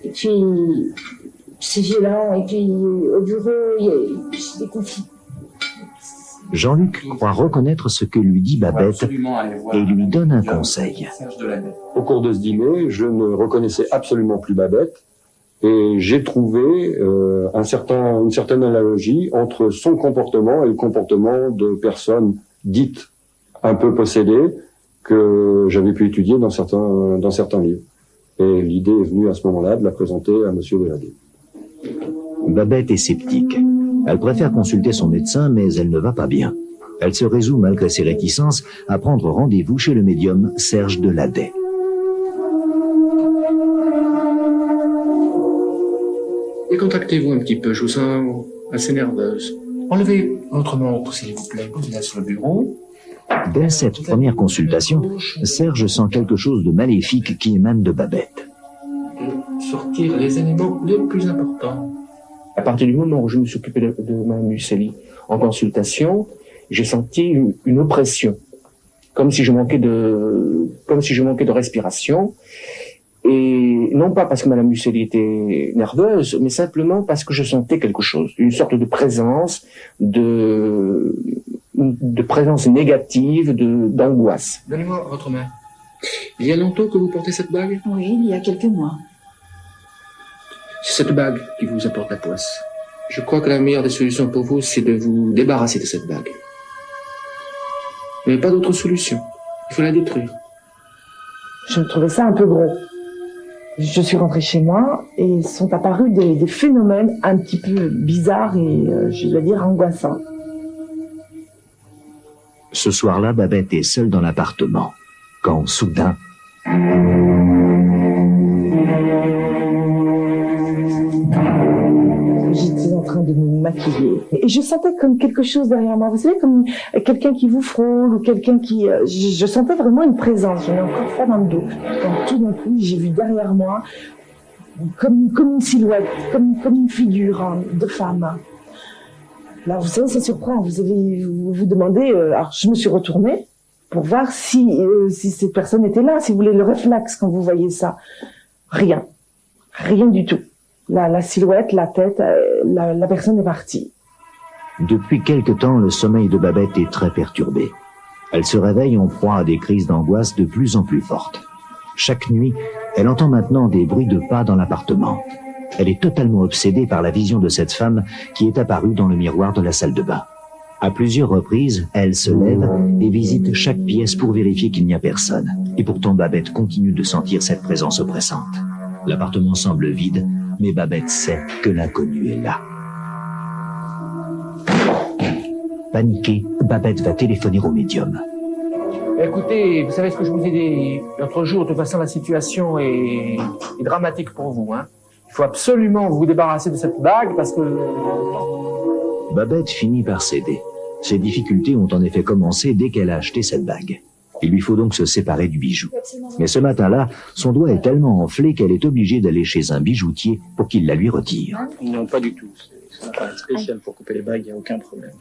Et puis, c'est violent. Et puis, au bureau, il y a des conflits. Jean-Luc croit reconnaître ce que lui dit Babette et lui donne un conseil. Au cours de ce dîner, je ne reconnaissais absolument plus Babette. Et j'ai trouvé une certaine analogie entre son comportement et le comportement de personnes dites un peu possédées que j'avais pu étudier dans certains livres. Et l'idée est venue à ce moment-là de la présenter à Monsieur Deladé. Babette est sceptique. Elle préfère consulter son médecin, mais elle ne va pas bien. Elle se résout, malgré ses réticences, à prendre rendez-vous chez le médium Serge Deladé. Décontractez-vous un petit peu, je vous sens assez nerveuse. Enlevez votre montre, s'il vous plaît, posez-la sur le bureau. Dès cette première consultation, Serge sent quelque chose de maléfique qui émane de Babette. Sortir les éléments les plus importants. À partir du moment où je me suis occupé de ma mucélie en consultation, j'ai senti une oppression, comme si je manquais de respiration. Et non pas parce que Madame Mucélie était nerveuse, mais simplement parce que je sentais quelque chose, une sorte de présence, de présence négative, d'angoisse. Donnez-moi votre main. Il y a longtemps que vous portez cette bague? Oui, il y a quelques mois. C'est cette bague qui vous apporte la poisse. Je crois que la meilleure des solutions pour vous, c'est de vous débarrasser de cette bague. Mais pas d'autre solution. Il faut la détruire. Je trouvais ça un peu gros. Je suis rentrée chez moi et sont apparus des phénomènes un petit peu bizarres et, je dois dire, angoissants. Ce soir-là, Babette est seule dans l'appartement, quand soudain... J'étais en train de me maquiller et je sentais comme quelque chose derrière moi. Vous savez, comme quelqu'un qui vous frôle ou quelqu'un qui... je sentais vraiment une présence. J'en ai encore froid dans le dos. Donc tout d'un coup, j'ai vu derrière moi comme une silhouette, comme une figure de femme. Là, vous savez, ça surprend. Vous vous demandez... alors, je me suis retournée pour voir si cette personne était là, si vous voulez, le réflexe quand vous voyez ça. Rien. Rien du tout. La silhouette, la tête, la personne est partie. Depuis quelque temps, le sommeil de Babette est très perturbé. Elle se réveille en proie à des crises d'angoisse de plus en plus fortes. Chaque nuit, elle entend maintenant des bruits de pas dans l'appartement. Elle est totalement obsédée par la vision de cette femme qui est apparue dans le miroir de la salle de bain. À plusieurs reprises, elle se lève et visite chaque pièce pour vérifier qu'il n'y a personne. Et pourtant, Babette continue de sentir cette présence oppressante. L'appartement semble vide, mais Babette sait que l'inconnu est là. Paniquée, Babette va téléphoner au médium. Écoutez, vous savez ce que je vous ai dit l'autre jour, de toute façon la situation est dramatique pour vous. Hein. Il faut absolument vous débarrasser de cette bague parce que... Babette finit par céder. Ses difficultés ont en effet commencé dès qu'elle a acheté cette bague. Il lui faut donc se séparer du bijou. Mais ce matin-là, son doigt est tellement enflé qu'elle est obligée d'aller chez un bijoutier pour qu'il la lui retire. Non, pas du tout. C'est un appareil spécial pour couper les bagues, il n'y a aucun problème.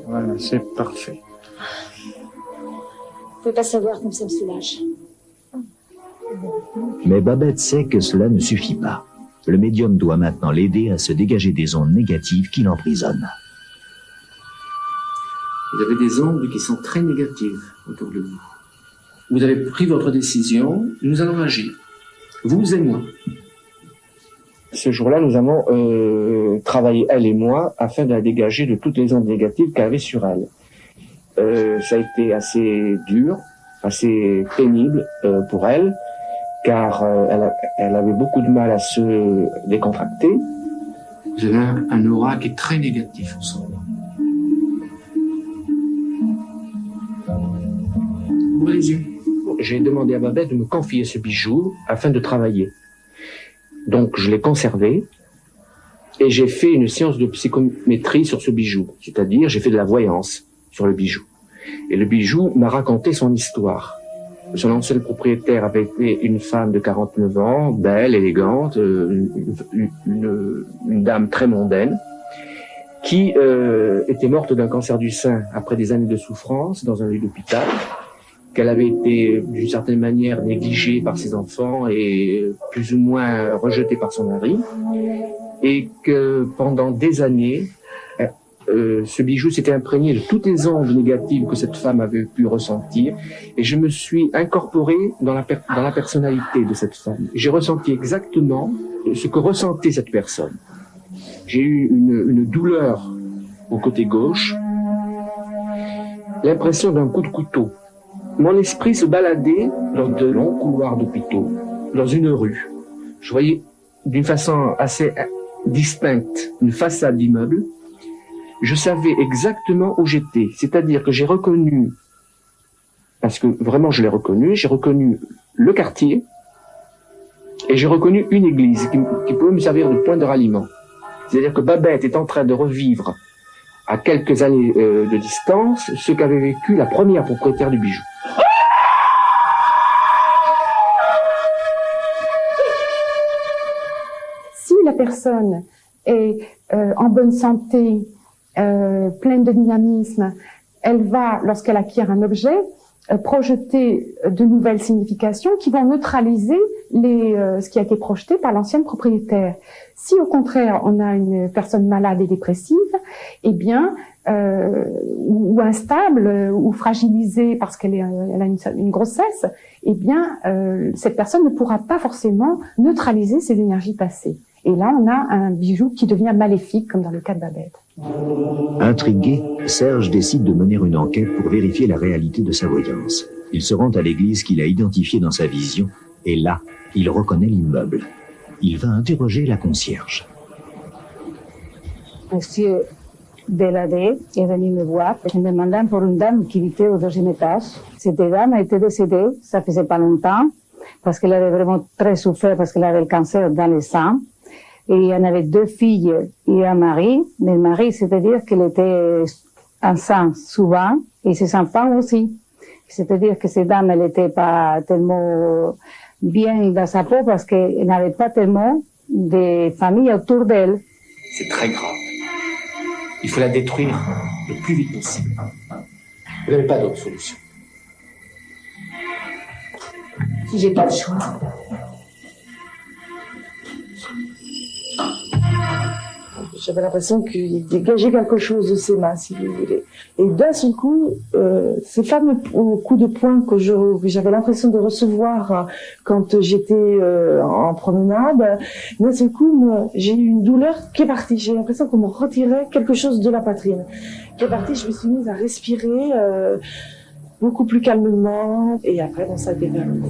Voilà, c'est parfait. Vous pouvez pas savoir comme ça me soulage. Mais Babette sait que cela ne suffit pas. Le médium doit maintenant l'aider à se dégager des ondes négatives qui l'emprisonnent. Vous avez des ondes qui sont très négatives autour de vous. Vous avez pris votre décision, nous allons agir. Vous et moi. Ce jour-là, nous avons travaillé, elle et moi, afin de la dégager de toutes les ondes négatives qu'elle avait sur elle. Ça a été assez dur, assez pénible pour elle, car elle avait beaucoup de mal à se décontracter. Vous avez un aura qui est très négatif en ce moment. Ouvrez les yeux. J'ai demandé à Babette de me confier ce bijou afin de travailler. Donc je l'ai conservé et j'ai fait une séance de psychométrie sur ce bijou, c'est-à-dire j'ai fait de la voyance sur le bijou. Et le bijou m'a raconté son histoire. Son ancienne propriétaire avait été une femme de 49 ans, belle, élégante, une dame très mondaine, qui était morte d'un cancer du sein après des années de souffrance dans un lit d'hôpital, qu'elle avait été d'une certaine manière négligée par ses enfants et plus ou moins rejetée par son mari, et que pendant des années, ce bijou s'était imprégné de toutes les ondes négatives que cette femme avait pu ressentir, et je me suis incorporé dans la personnalité de cette femme. J'ai ressenti exactement ce que ressentait cette personne. J'ai eu une douleur au côté gauche, l'impression d'un coup de couteau. Mon esprit se baladait dans de longs couloirs d'hôpitaux, dans une rue. Je voyais d'une façon assez distincte une façade d'immeuble. Je savais exactement où j'étais, c'est-à-dire que j'ai reconnu, parce que vraiment je l'ai reconnu, j'ai reconnu le quartier et j'ai reconnu une église qui pouvait me servir de point de ralliement. C'est-à-dire que Babette est en train de revivre à quelques années de distance ce qu'avait vécu la première propriétaire du bijou. Si la personne est en bonne santé, pleine de dynamisme, elle va, lorsqu'elle acquiert un objet, projeter de nouvelles significations qui vont neutraliser ce qui a été projeté par l'ancienne propriétaire. Si au contraire on a une personne malade et dépressive, eh bien ou instable ou fragilisée parce qu'elle a une grossesse, eh bien cette personne ne pourra pas forcément neutraliser ses énergies passées. Et là, on a un bijou qui devient maléfique, comme dans le cas de Babette. Intrigué, Serge décide de mener une enquête pour vérifier la réalité de sa voyance. Il se rend à l'église qu'il a identifiée dans sa vision, et là, il reconnaît l'immeuble. Il va interroger la concierge. Monsieur Deladé est venu me voir en demandant pour une dame qui habitait au deuxième étage. Cette dame a été décédée, ça faisait pas longtemps, parce qu'elle avait vraiment très souffert, parce qu'elle avait le cancer dans le sang. Et il y en avait 2 filles et un mari. Mais le mari, c'est-à-dire qu'elle était enceinte souvent, et ses enfants aussi. C'est-à-dire que cette dame, elle n'était pas tellement bien dans sa peau, parce qu'elle n'avait pas tellement de famille autour d'elle. C'est très grave. Il faut la détruire le plus vite possible. Vous n'avez pas d'autre solution. Si j'ai pas le choix. J'avais l'impression qu'il dégageait quelque chose de ses mains, si vous voulez. Et d'un seul coup, ces fameux coups de poing que j'avais l'impression de recevoir quand j'étais en promenade, d'un seul coup, j'ai eu une douleur qui est partie. J'ai l'impression qu'on me retirait quelque chose de la poitrine. Qui est partie, je me suis mise à respirer beaucoup plus calmement. Et après, bon, ça a été terminé.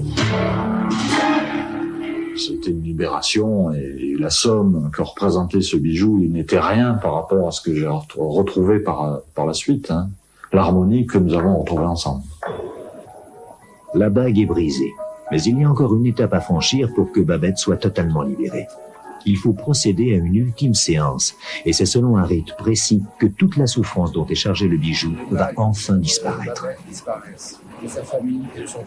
C'était une libération et la somme que représentait ce bijou, il n'était rien par rapport à ce que j'ai retrouvé par la suite, hein. L'harmonie que nous avons retrouvée ensemble. La bague est brisée, mais il y a encore une étape à franchir pour que Babette soit totalement libérée. Il faut procéder à une ultime séance, et c'est selon un rite précis que toute la souffrance dont est chargé le bijou va enfin disparaître. Et sa famille et son...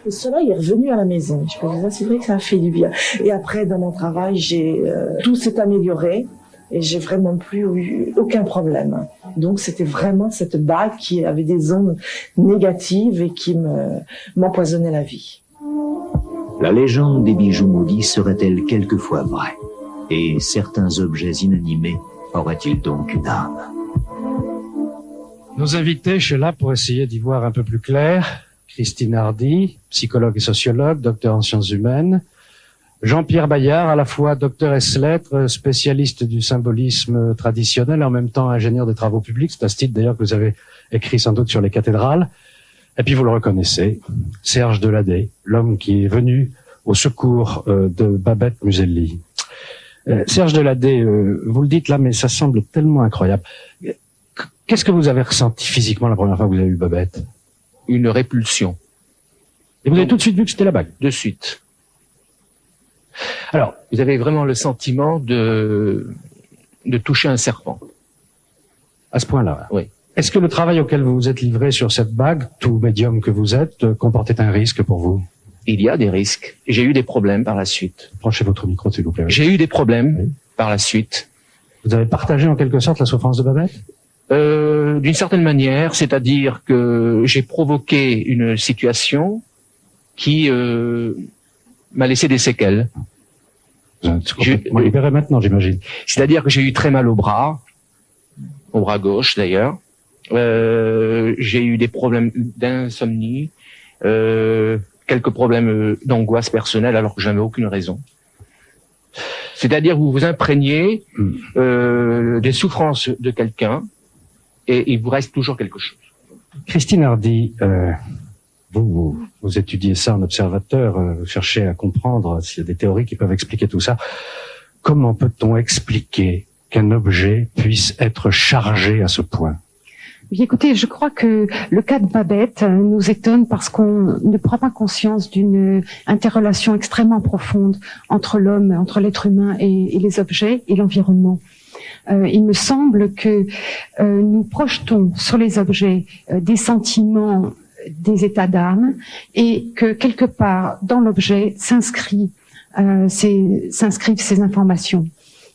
Le soleil est revenu à la maison. Je peux vous dire, c'est vrai que ça a fait du bien. Et après, dans mon travail, tout s'est amélioré et j'ai vraiment plus eu aucun problème. Donc, c'était vraiment cette bague qui avait des ondes négatives et qui m'empoisonnait la vie. La légende des bijoux maudits serait-elle quelquefois vraie? Et certains objets inanimés auraient-ils donc une âme? Nos invités, je suis là pour essayer d'y voir un peu plus clair. Christine Hardy, psychologue et sociologue, docteur en sciences humaines. Jean-Pierre Bayard, à la fois docteur ès-lettres, spécialiste du symbolisme traditionnel, en même temps ingénieur des travaux publics. C'est un style d'ailleurs que vous avez écrit sans doute sur les cathédrales. Et puis vous le reconnaissez, Serge Deladé, l'homme qui est venu au secours de Babette Muselli. Serge Deladé, vous le dites là, mais ça semble tellement incroyable. Qu'est-ce que vous avez ressenti physiquement la première fois que vous avez eu Babette? Une répulsion. Et vous avez tout de suite vu que c'était la bague? De suite. Alors, vous avez vraiment le sentiment de toucher un serpent. À ce point-là? Oui. Est-ce que le travail auquel vous vous êtes livré sur cette bague, tout médium que vous êtes, comportait un risque pour vous? Il y a des risques. J'ai eu des problèmes par la suite. Approchez votre micro, s'il vous plaît. J'ai eu des problèmes par la suite. Vous avez partagé en quelque sorte la souffrance de Babette? D'une certaine manière, c'est-à-dire que j'ai provoqué une situation qui m'a laissé des séquelles. Vous êtes complètement libéré maintenant, j'imagine. C'est-à-dire que j'ai eu très mal au bras gauche d'ailleurs. J'ai eu des problèmes d'insomnie, quelques problèmes d'angoisse personnelle alors que j'avais aucune raison. C'est-à-dire que vous vous imprégnez des souffrances de quelqu'un et il vous reste toujours quelque chose. Christine Hardy, vous étudiez ça en observateur, vous cherchez à comprendre s'il y a des théories qui peuvent expliquer tout ça. Comment peut-on expliquer qu'un objet puisse être chargé à ce point? Oui, écoutez, je crois que le cas de Babette nous étonne parce qu'on ne prend pas conscience d'une interrelation extrêmement profonde entre l'homme, entre l'être humain et les objets et l'environnement. Il me semble que nous projetons sur les objets des sentiments, des états d'âme, et que quelque part dans l'objet s'inscrivent ces informations.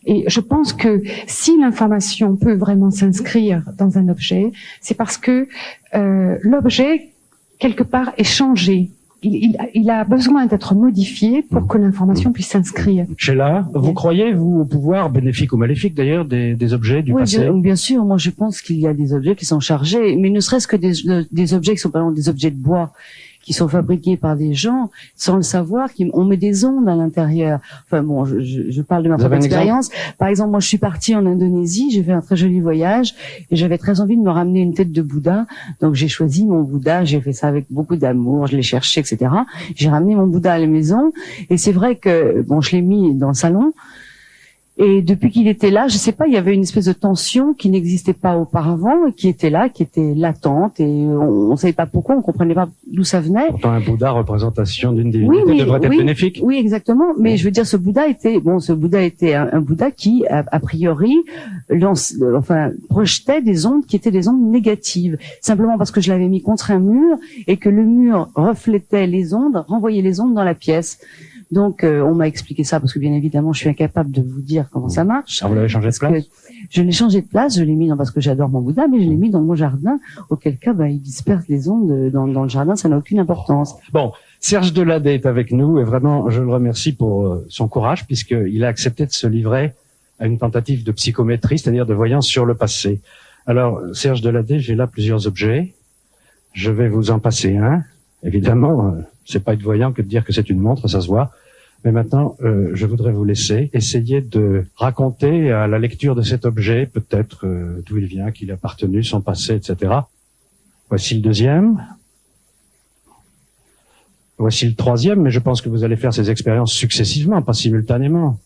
Et je pense que si l'information peut vraiment s'inscrire dans un objet, c'est parce que l'objet quelque part est changé. Il a besoin d'être modifié pour que l'information puisse s'inscrire. Sheila, vous croyez, vous, au pouvoir bénéfique ou maléfique d'ailleurs des objets du passé? Bien sûr, moi je pense qu'il y a des objets qui sont chargés, mais ne serait-ce que des objets qui sont par exemple des objets de bois qui sont fabriqués par des gens sans le savoir, on met des ondes à l'intérieur. Enfin bon, je parle de ma propre expérience. Par exemple, moi je suis partie en Indonésie, j'ai fait un très joli voyage et j'avais très envie de me ramener une tête de Bouddha. Donc j'ai choisi mon Bouddha, j'ai fait ça avec beaucoup d'amour, je l'ai cherché, etc. J'ai ramené mon Bouddha à la maison et c'est vrai que bon, je l'ai mis dans le salon. Et depuis qu'il était là, je sais pas, il y avait une espèce de tension qui n'existait pas auparavant, et qui était là, qui était latente, et on savait pas pourquoi, on comprenait pas d'où ça venait. Pourtant, un Bouddha, représentation d'une divinité, devrait être bénéfique. Oui, exactement. Mais je veux dire, ce Bouddha était un Bouddha qui, a priori, projetait des ondes qui étaient des ondes négatives. Simplement parce que je l'avais mis contre un mur, et que le mur reflétait les ondes, renvoyait les ondes dans la pièce. Donc, on m'a expliqué ça parce que bien évidemment, je suis incapable de vous dire comment ça marche. Ah, vous l'avez changé de place? Je l'ai changé de place, je l'ai mis parce que j'adore mon Bouddha, mais je l'ai mis dans mon jardin, auquel cas, il disperse les ondes dans le jardin, ça n'a aucune importance. Bon, Serge Deladé est avec nous et vraiment, je le remercie pour son courage puisqu'il a accepté de se livrer à une tentative de psychométrie, c'est-à-dire de voyance sur le passé. Alors, Serge Deladé, j'ai là plusieurs objets. Je vais vous en passer un. Évidemment, c'est pas être voyant que de dire que c'est une montre, ça se voit. Mais maintenant, je voudrais vous laisser essayer de raconter à la lecture de cet objet, peut-être d'où il vient, qui il a appartenu, son passé, etc. Voici le deuxième. Voici le troisième, mais je pense que vous allez faire ces expériences successivement, pas simultanément.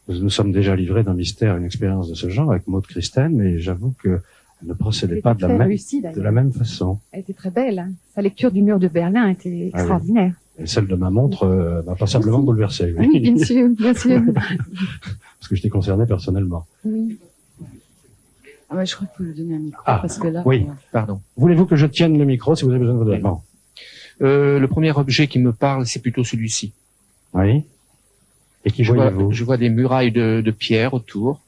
Nous nous sommes déjà livrés d'un mystère, une expérience de ce genre avec Maud Christen, mais j'avoue que elle ne procédait pas de la même façon. Elle était très belle. Hein. Sa lecture du mur de Berlin était extraordinaire. Et celle de ma montre m'a passablement bouleversé. Oui, bien sûr, bien sûr. Parce que j'étais concerné personnellement. Oui. Ah ouais, je crois qu'il faut lui donner un micro. Parce que là, oui, pardon. Voulez-vous que je tienne le micro si vous avez besoin de votre bon. Le premier objet qui me parle, c'est plutôt celui-ci. Oui. Et qui voyez-vous? Je vois des murailles de pierre autour.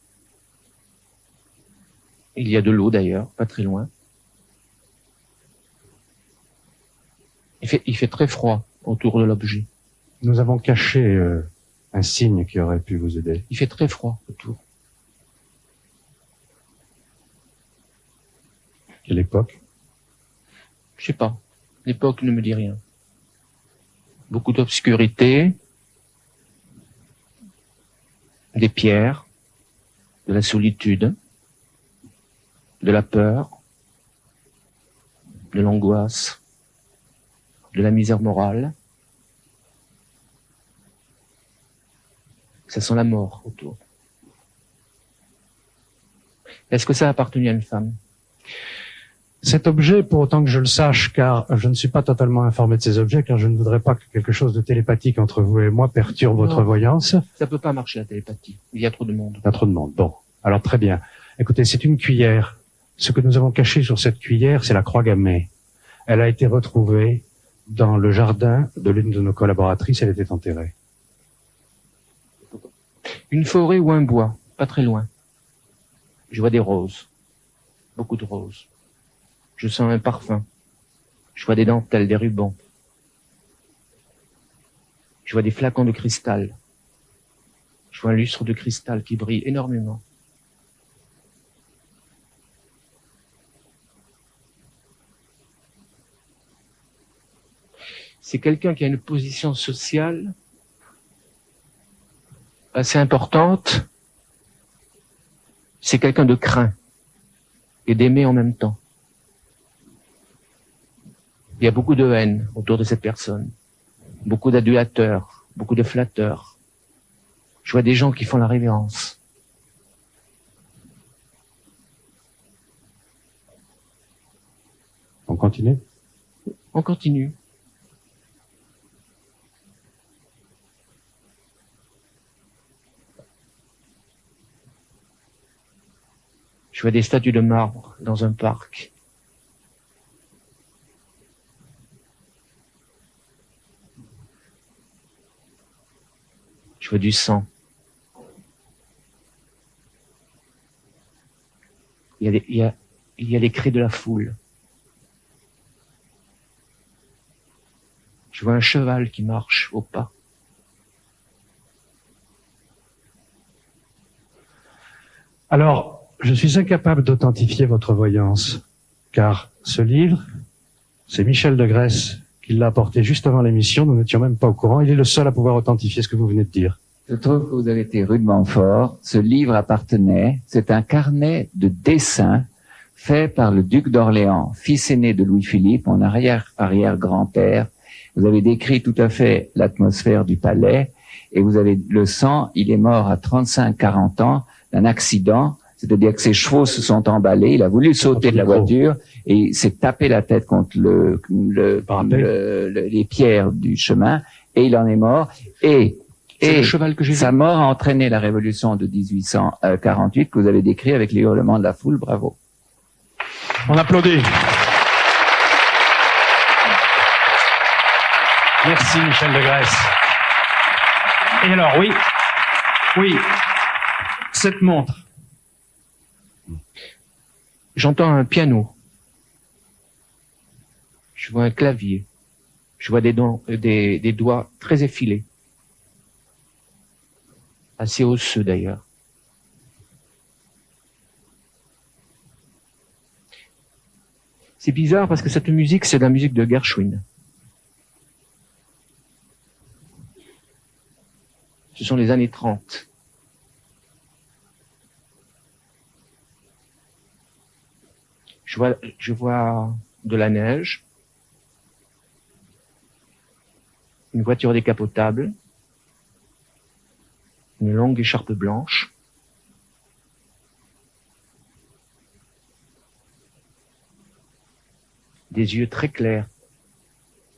Il y a de l'eau d'ailleurs, pas très loin. Il fait très froid autour de l'objet. Nous avons caché un signe qui aurait pu vous aider. Il fait très froid autour. Quelle époque? Je sais pas. L'époque ne me dit rien. Beaucoup d'obscurité, des pierres, de la solitude, de la peur, de l'angoisse, de la misère morale. Ça sent la mort autour. Est-ce que ça a appartenu à une femme? Cet objet, pour autant que je le sache, car je ne suis pas totalement informé de ces objets, car je ne voudrais pas que quelque chose de télépathique entre vous et moi perturbe votre voyance. Ça peut pas marcher, la télépathie. Il y a trop de monde. Il y a trop de monde. Bon. Alors, très bien. Écoutez, c'est une cuillère. Ce que nous avons caché sur cette cuillère, c'est la croix gammée. Elle a été retrouvée dans le jardin de l'une de nos collaboratrices. Elle était enterrée. Une forêt ou un bois, pas très loin. Je vois des roses. Beaucoup de roses. Je sens un parfum. Je vois des dentelles, des rubans. Je vois des flacons de cristal. Je vois un lustre de cristal qui brille énormément. C'est quelqu'un qui a une position sociale assez importante. C'est quelqu'un de craint et d'aimer en même temps. Il y a beaucoup de haine autour de cette personne, beaucoup d'adulateurs, beaucoup de flatteurs. Je vois des gens qui font la révérence. On continue? On continue. Je vois des statues de marbre dans un parc. Je vois du sang. Il y a les cris de la foule. Je vois un cheval qui marche au pas. Alors, je suis incapable d'authentifier votre voyance, car ce livre C'est Michel de Grèce qui l'a apporté juste avant l'émission. Nous n'étions même pas au courant. Il est le seul à pouvoir authentifier ce que vous venez de dire. Je trouve que vous avez été rudement fort. Ce livre appartenait, c'est un carnet de dessins fait par le duc d'Orléans, fils aîné de Louis-Philippe, mon arrière-grand-père. Vous avez décrit tout à fait l'atmosphère du palais et vous avez le sang, il est mort à 35-40 ans d'un accident, c'est-à-dire que ses chevaux se sont emballés, il a voulu sauter de la voiture et il s'est tapé la tête contre les pierres du chemin et il en est mort. Et le cheval que j'ai sa mort a entraîné la révolution de 1848 que vous avez décrit avec les hurlements de la foule. Bravo. On applaudit. Merci Michel de Grèce. Et alors, oui, cette montre. J'entends un piano. Je vois un clavier. Je vois des doigts très effilés. Assez osseux d'ailleurs. C'est bizarre parce que cette musique, c'est la musique de Gershwin. Ce sont les années 30. Je vois de la neige, une voiture décapotable, une longue écharpe blanche, des yeux très clairs,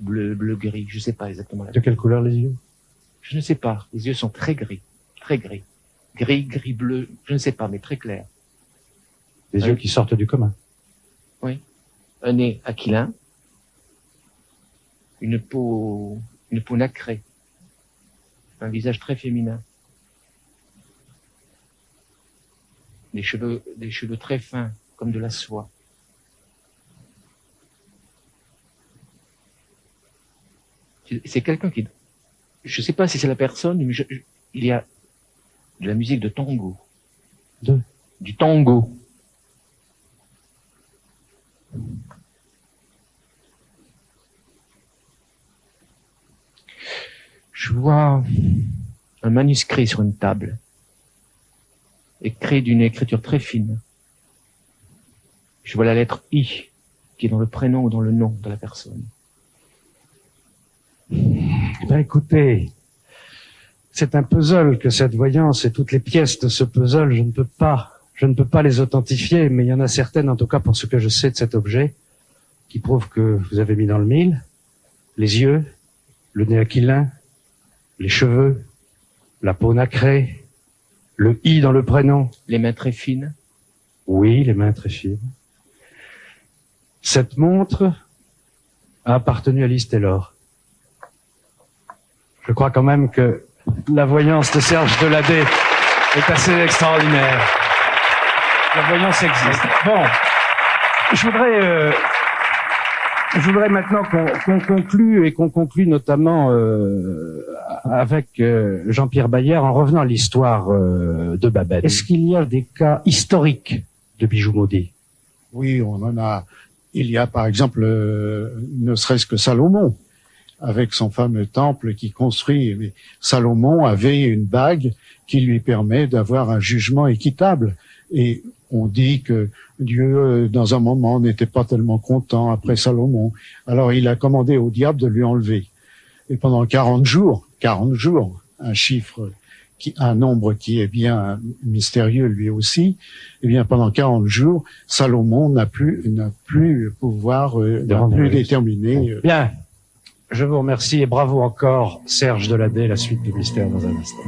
bleu-gris, je ne sais pas exactement. De quelle couleur les yeux? Je ne sais pas, les yeux sont très gris, gris-bleu, je ne sais pas, mais très clairs. Des yeux qui sortent du commun. Oui. Un nez aquilin, une peau nacrée, un visage très féminin, des cheveux très fins, comme de la soie. C'est quelqu'un qui, je ne sais pas si c'est la personne, mais il y a de la musique de tango. Du tango. Je vois un manuscrit sur une table, écrit d'une écriture très fine. Je vois la lettre I, qui est dans le prénom ou dans le nom de la personne. Eh bien, écoutez, c'est un puzzle que cette voyance et toutes les pièces de ce puzzle, je ne peux pas les authentifier, mais il y en a certaines, en tout cas pour ce que je sais de cet objet, qui prouvent que vous avez mis dans le mille les yeux, le nez aquilin, les cheveux, la peau nacrée, le I dans le prénom. Les mains très fines. Oui, les mains très fines. Cette montre a appartenu à Lise Taylor. Je crois quand même que la voyance de Serge Deladé est assez extraordinaire. La voyance existe. Bon, je voudrais maintenant qu'on conclue, et qu'on conclue notamment avec Jean-Pierre Bayer en revenant à l'histoire de Babel. Est-ce qu'il y a des cas historiques de bijoux maudits? Oui, on en a. Il y a par exemple, ne serait-ce que Salomon, avec son fameux temple qui construit. Mais Salomon avait une bague qui lui permet d'avoir un jugement équitable. Et on dit que Dieu, dans un moment, n'était pas tellement content après Salomon. Alors il a commandé au diable de lui enlever. Et pendant 40 jours, un nombre qui est bien mystérieux lui aussi, eh bien pendant 40 jours, Salomon n'a plus pouvoir, n'a plus déterminer. Bien. Je vous remercie et bravo encore, Serge Deladé, la suite du mystère dans un instant.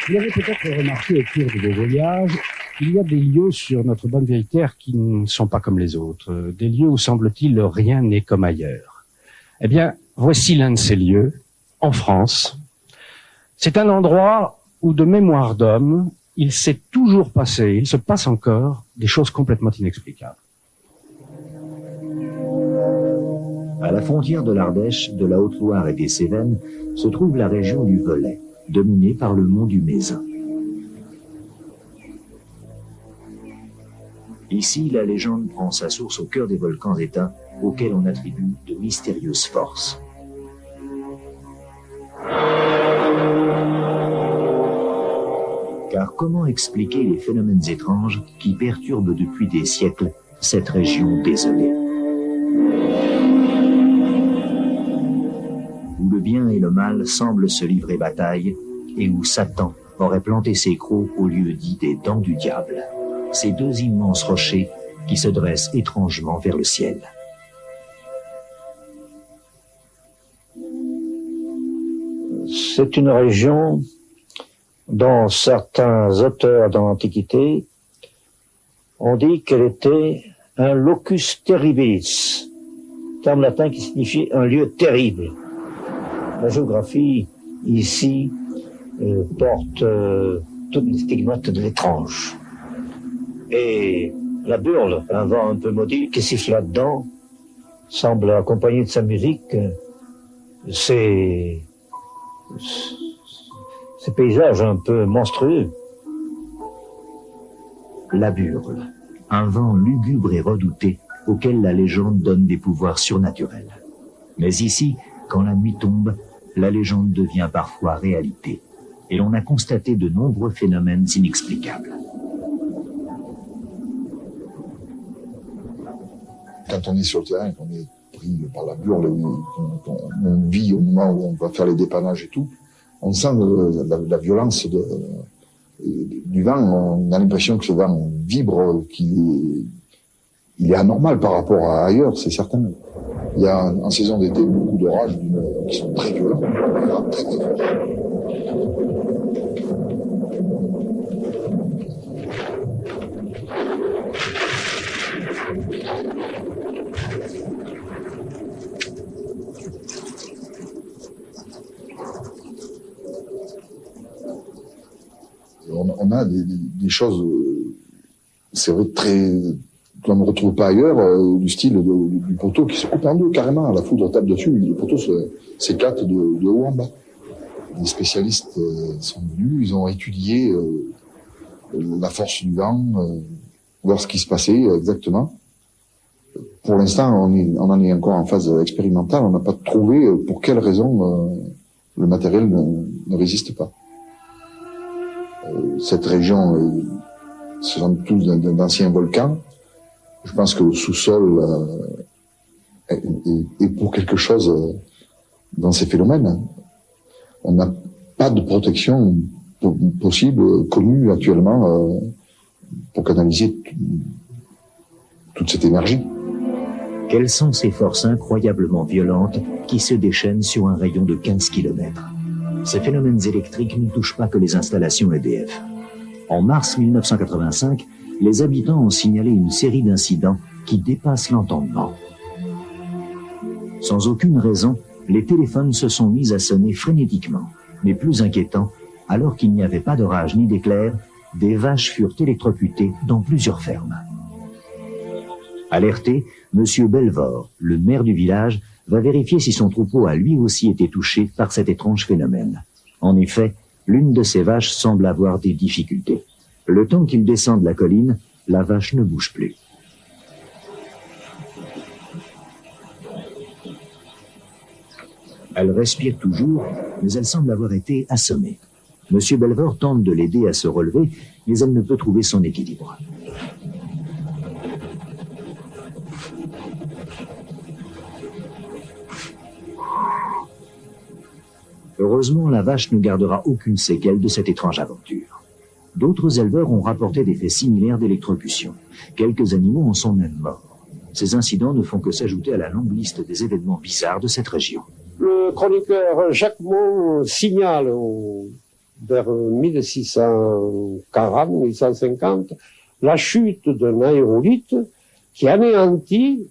Vous avez peut-être remarqué au cours de vos voyages, il y a des lieux sur notre bonne vieille terre qui ne sont pas comme les autres, des lieux où semble-t-il rien n'est comme ailleurs. Eh bien, voici l'un de ces lieux, en France. C'est un endroit où, de mémoire d'homme, il s'est toujours passé, il se passe encore, des choses complètement inexplicables. À la frontière de l'Ardèche, de la Haute-Loire et des Cévennes se trouve la région du Velay, dominée par le mont du Mézin. Ici, la légende prend sa source au cœur des volcans éteints auxquels on attribue de mystérieuses forces. Car comment expliquer les phénomènes étranges qui perturbent depuis des siècles cette région désolée? Où le bien et le mal semblent se livrer bataille et où Satan aurait planté ses crocs au lieu dit des dents du diable. Ces deux immenses rochers qui se dressent étrangement vers le ciel. C'est une région dont certains auteurs dans l'Antiquité ont dit qu'elle était un locus terribilis, terme latin qui signifie un lieu terrible. La géographie ici porte toutes les stigmates de l'étrange. Et la burle, un vent un peu maudit qui siffle là-dedans, semble accompagner de sa musique ces paysages un peu monstrueux. La burle, un vent lugubre et redouté auquel la légende donne des pouvoirs surnaturels. Mais ici, quand la nuit tombe, la légende devient parfois réalité. Et l'on a constaté de nombreux phénomènes inexplicables. Quand on est sur le terrain, qu'on est pris par la burle, on vit au moment où on va faire les dépannages et tout, on sent la violence du vent. On a l'impression que ce vent vibre, il est anormal par rapport à ailleurs, c'est certain. Il y a en saison d'été beaucoup d'orages qui sont très violents, très très forts. On a des choses, c'est vrai, qu'on ne retrouve pas ailleurs, du style du poteau qui se coupe en deux carrément, la foudre tape dessus, le poteau s'éclate de haut en bas. Les spécialistes sont venus, ils ont étudié la force du vent, voir ce qui se passait exactement. Pour l'instant, on en est encore en phase expérimentale, on n'a pas trouvé pour quelle raison le matériel ne résiste pas. Cette région, ce sont tous d'anciens volcans. Je pense que le sous-sol est pour quelque chose dans ces phénomènes. On n'a pas de protection possible, connue actuellement, pour canaliser toute cette énergie. Quelles sont ces forces incroyablement violentes qui se déchaînent sur un rayon de 15 km? Ces phénomènes électriques ne touchent pas que les installations EDF. En mars 1985, les habitants ont signalé une série d'incidents qui dépassent l'entendement. Sans aucune raison, les téléphones se sont mis à sonner frénétiquement. Mais plus inquiétant, alors qu'il n'y avait pas d'orage ni d'éclair, des vaches furent électrocutées dans plusieurs fermes. Alerté, M. Belvor, le maire du village, va vérifier si son troupeau a lui aussi été touché par cet étrange phénomène. En effet, l'une de ces vaches semble avoir des difficultés. Le temps qu'il descend de la colline, la vache ne bouge plus. Elle respire toujours, mais elle semble avoir été assommée. M. Belvor tente de l'aider à se relever, mais elle ne peut trouver son équilibre. Heureusement, la vache ne gardera aucune séquelle de cette étrange aventure. D'autres éleveurs ont rapporté des faits similaires d'électrocution. Quelques animaux en sont même morts. Ces incidents ne font que s'ajouter à la longue liste des événements bizarres de cette région. Le chroniqueur Jacques Mon signale vers 1640-1650 la chute d'un aérolithe qui anéantit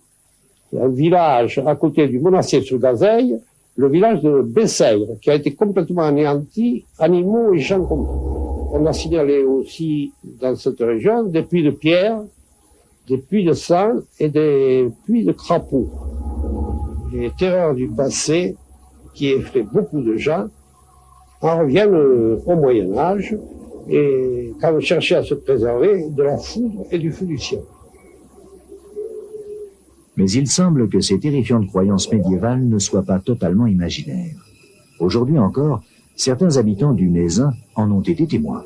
un village à côté du Monastir-sur-Gazeille, le village de Bessègre, qui a été complètement anéanti, animaux et gens compris. On a signalé aussi dans cette région des puits de pierre, des puits de sang et des puits de crapauds. les terreurs du passé qui effraient beaucoup de gens en reviennent au Moyen-Âge et quand on cherchait à se préserver de la foudre et du feu du ciel. Mais il semble que ces terrifiantes croyances médiévales ne soient pas totalement imaginaires. Aujourd'hui encore, certains habitants du Mézin en ont été témoins.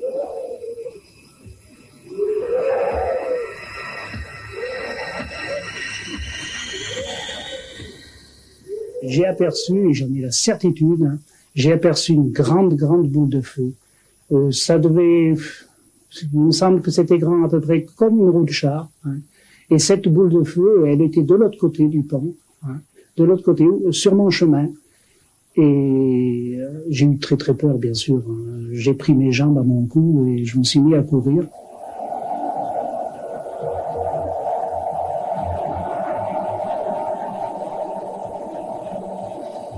J'ai aperçu, et j'en ai la certitude, hein, j'ai aperçu une grande boule de feu. Ça devait, il me semble que c'était grand à peu près comme une roue de char. Hein. Et cette boule de feu, elle était de l'autre côté du pont, hein, de l'autre côté, sur mon chemin. Et j'ai eu très peur, bien sûr. J'ai pris mes jambes à mon cou et je me suis mis à courir.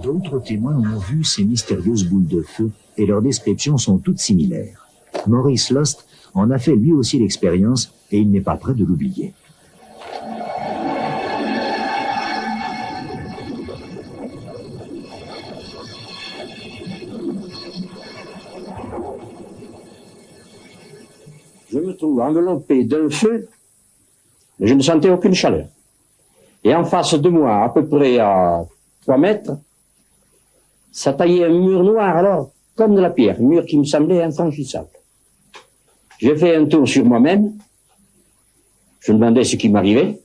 D'autres témoins ont vu ces mystérieuses boules de feu et leurs descriptions sont toutes similaires. Maurice Lost en a fait lui aussi l'expérience et il n'est pas prêt de l'oublier. Je me trouve enveloppé d'un feu, mais je ne sentais aucune chaleur. Et en face de moi, à peu près à 3 mètres, ça taillait un mur noir alors, comme de la pierre, un mur qui me semblait infranchissable. J'ai fait un tour sur moi-même, je me demandais ce qui m'arrivait,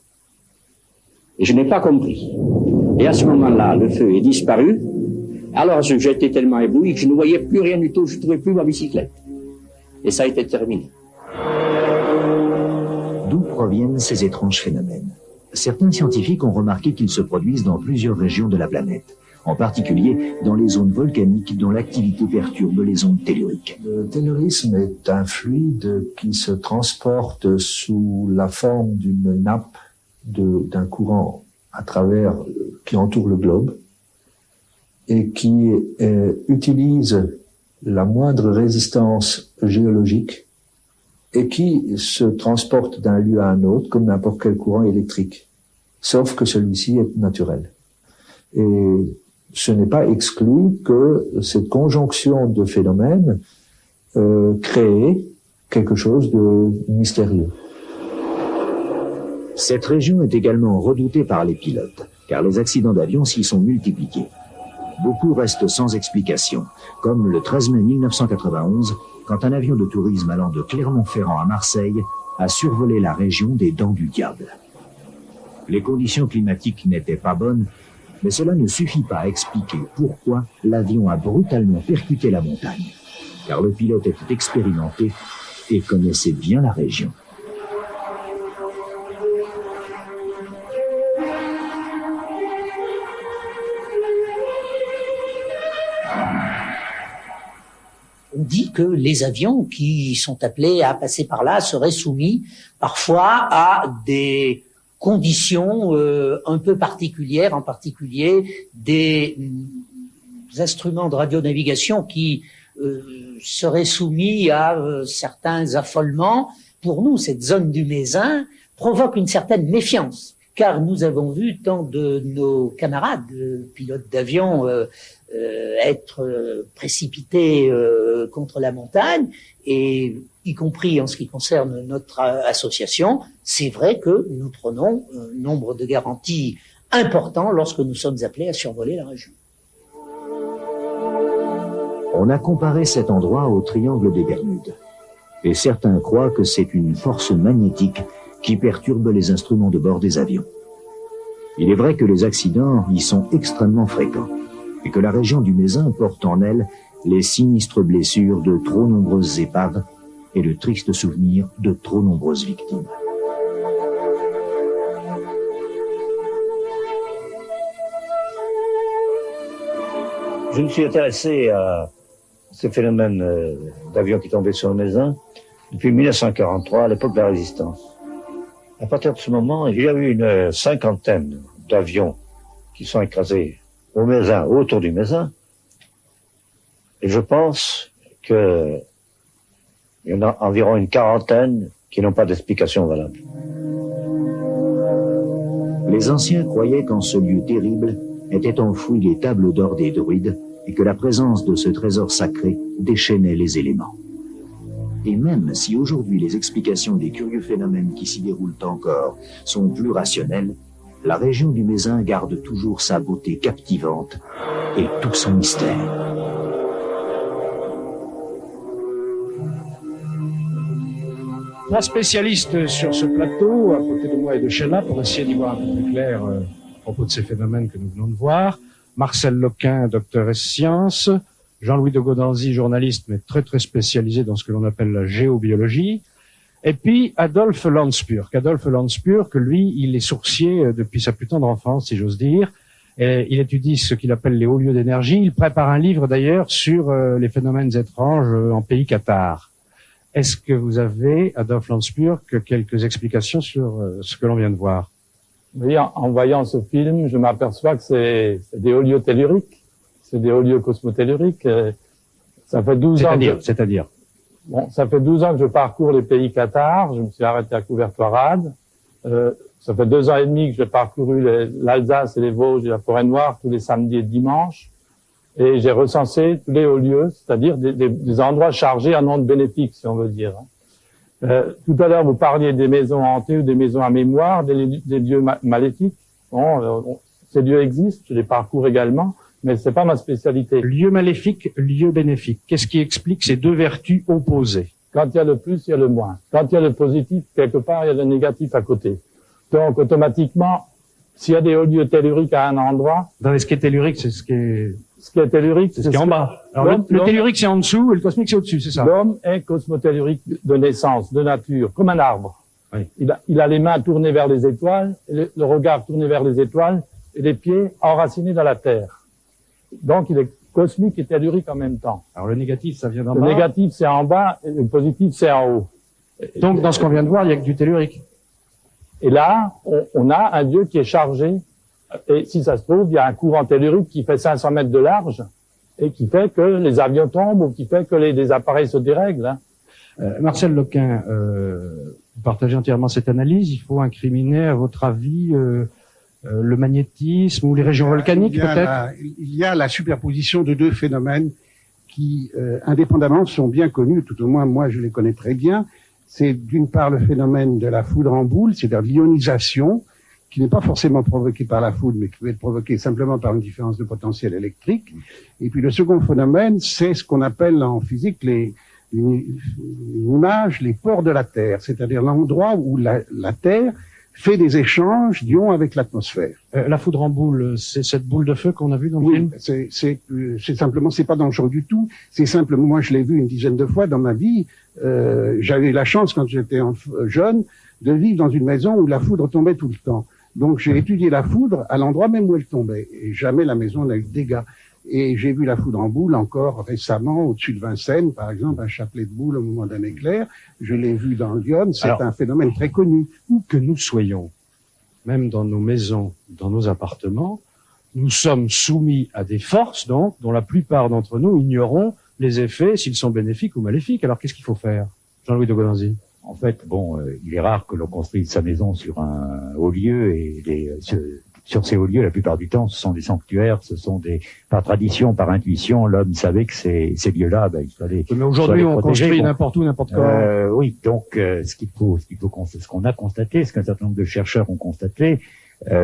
et je n'ai pas compris. Et à ce moment-là, le feu est disparu, alors j'étais tellement ébloui que je ne voyais plus rien du tout, je ne trouvais plus ma bicyclette. Et ça a été terminé. D'où proviennent ces étranges phénomènes? Certains scientifiques ont remarqué qu'ils se produisent dans plusieurs régions de la planète, en particulier dans les zones volcaniques dont l'activité perturbe les ondes telluriques. Le tellurisme est un fluide qui se transporte sous la forme d'une nappe d'un courant à travers qui entoure le globe et qui utilise la moindre résistance géologique et qui se transporte d'un lieu à un autre comme n'importe quel courant électrique, sauf que celui-ci est naturel. Et ce n'est pas exclu que cette conjonction de phénomènes crée quelque chose de mystérieux. Cette région est également redoutée par les pilotes, car les accidents d'avion s'y sont multipliés. Beaucoup restent sans explication, comme le 13 mai 1991, quand un avion de tourisme allant de Clermont-Ferrand à Marseille a survolé la région des Dents du Diable. Les conditions climatiques n'étaient pas bonnes, mais cela ne suffit pas à expliquer pourquoi l'avion a brutalement percuté la montagne, car le pilote était expérimenté et connaissait bien la région. On dit que les avions qui sont appelés à passer par là seraient soumis parfois à des conditions un peu particulières, en particulier des instruments de radionavigation qui seraient soumis à certains affolements. Pour nous, cette zone du Mézin provoque une certaine méfiance, car nous avons vu tant de nos camarades pilotes d'avion être précipités contre la montagne, et y compris en ce qui concerne notre association, c'est vrai que nous prenons un nombre de garanties important lorsque nous sommes appelés à survoler la région. On a comparé cet endroit au triangle des Bermudes, et certains croient que c'est une force magnétique qui perturbe les instruments de bord des avions. Il est vrai que les accidents y sont extrêmement fréquents, et que la région du Mézin porte en elle les sinistres blessures de trop nombreuses épaves et le triste souvenir de trop nombreuses victimes. Je me suis intéressé à ce phénomène d'avions qui tombaient sur le Mézin depuis 1943, à l'époque de la Résistance. À partir de ce moment, il y a eu une cinquantaine d'avions qui sont écrasés au Mézin, autour du Mézin. Et je pense qu'il y en a environ une quarantaine qui n'ont pas d'explication valable. Les anciens croyaient qu'en ce lieu terrible étaient enfouies les tables d'or des druides et que la présence de ce trésor sacré déchaînait les éléments. Et même si aujourd'hui les explications des curieux phénomènes qui s'y déroulent encore sont plus rationnelles, la région du Mézin garde toujours sa beauté captivante et tout son mystère. Trois spécialistes sur ce plateau, à côté de moi et de Sheila, pour essayer d'y voir un peu plus clair à propos de ces phénomènes que nous venons de voir. Marcel Loquin, docteur ès sciences, Jean-Louis de Gaudenzy, journaliste, mais très très spécialisé dans ce que l'on appelle la géobiologie, et puis Adolphe Landspurk. Adolphe Landspurk, lui, il est sourcier depuis sa plus tendre enfance, si j'ose dire, et il étudie ce qu'il appelle les hauts lieux d'énergie. Il prépare un livre d'ailleurs sur les phénomènes étranges en pays cathare. Est-ce que vous avez, Adolphe Landspurk, quelques explications sur ce que l'on vient de voir? Oui, en voyant ce film, je m'aperçois que c'est des hauts lieux telluriques. C'est des hauts lieux cosmotelluriques. Ça fait 12 ans. C'est-à-dire? Bon, ça fait 12 ans que je parcours les pays cathares. Je me suis arrêté à Couvertoirade. Ça fait 2 ans et demi que j'ai parcouru l'Alsace et les Vosges et la Forêt-Noire tous les samedis et dimanches. Et j'ai recensé tous les hauts lieux, c'est-à-dire des endroits chargés en ondes bénéfiques, si on veut dire. Tout à l'heure, vous parliez des maisons hantées ou des maisons à mémoire, des lieux maléfiques. Bon, ces lieux existent, je les parcours également, mais c'est pas ma spécialité. Lieu maléfique, lieu bénéfique. Qu'est-ce qui explique ces deux vertus opposées? Quand il y a le plus, il y a le moins. Quand il y a le positif, quelque part, il y a le négatif à côté. Donc, automatiquement, s'il y a des hauts lieux telluriques à un endroit... Dans ce qui est tellurique, c'est ce qui est... Ce qui est tellurique, c'est ce qui est en bas. Alors, le tellurique, c'est en dessous, et le cosmique, c'est au-dessus, c'est ça? L'homme est cosmotellurique de naissance, de nature, comme un arbre. Oui. Il a les mains tournées vers les étoiles, et le regard tourné vers les étoiles, et les pieds enracinés dans la terre. Donc, il est cosmique et tellurique en même temps. Alors, le négatif, ça vient d'en bas. Le négatif, c'est en bas, et le positif, c'est en haut. Donc, dans ce qu'on vient de voir, il y a que du tellurique. Et là, on a un lieu qui est chargé. Et si ça se trouve, il y a un courant tellurique qui fait 500 mètres de large et qui fait que les avions tombent ou qui fait que les appareils se dérèglent. Hein. Marcel Loquin, vous partagez entièrement cette analyse. Il faut incriminer, à votre avis, le magnétisme ou les régions volcaniques, peut-être? Il y a la superposition de deux phénomènes qui, indépendamment, sont bien connus. Tout au moins, moi, je les connais très bien. C'est d'une part le phénomène de la foudre en boule, c'est-à-dire l'ionisation, qui n'est pas forcément provoquée par la foudre, mais qui peut être provoquée simplement par une différence de potentiel électrique. Et puis le second phénomène, c'est ce qu'on appelle en physique une image, les pores de la Terre, c'est-à-dire l'endroit où la Terre fait des échanges d'ions avec l'atmosphère. La foudre en boule, c'est cette boule de feu qu'on a vue dans le film? C'est simplement, c'est pas dangereux du tout. C'est simplement, moi je l'ai vu une dizaine de fois dans ma vie. J'avais la chance quand j'étais jeune de vivre dans une maison où la foudre tombait tout le temps. Donc j'ai étudié la foudre à l'endroit même où elle tombait. Et jamais la maison n'a eu de dégâts. Et j'ai vu la foudre en boule encore récemment au-dessus de Vincennes, par exemple, un chapelet de boule au moment d'un éclair. Je l'ai vu dans Lyon, c'est un phénomène très connu. Où que nous soyons, même dans nos maisons, dans nos appartements, nous sommes soumis à des forces, donc, dont la plupart d'entre nous ignorons les effets, s'ils sont bénéfiques ou maléfiques. Alors qu'est-ce qu'il faut faire? Jean-Louis de Gaudenzy. En fait, il est rare que l'on construise sa maison sur un haut lieu et sur ces hauts lieux, la plupart du temps, ce sont des sanctuaires, ce sont par tradition, par intuition, l'homme savait que ces lieux-là, il fallait. Mais aujourd'hui, on construit n'importe où, n'importe comment. Oui, donc ce qu'on a constaté, ce qu'un certain nombre de chercheurs ont constaté,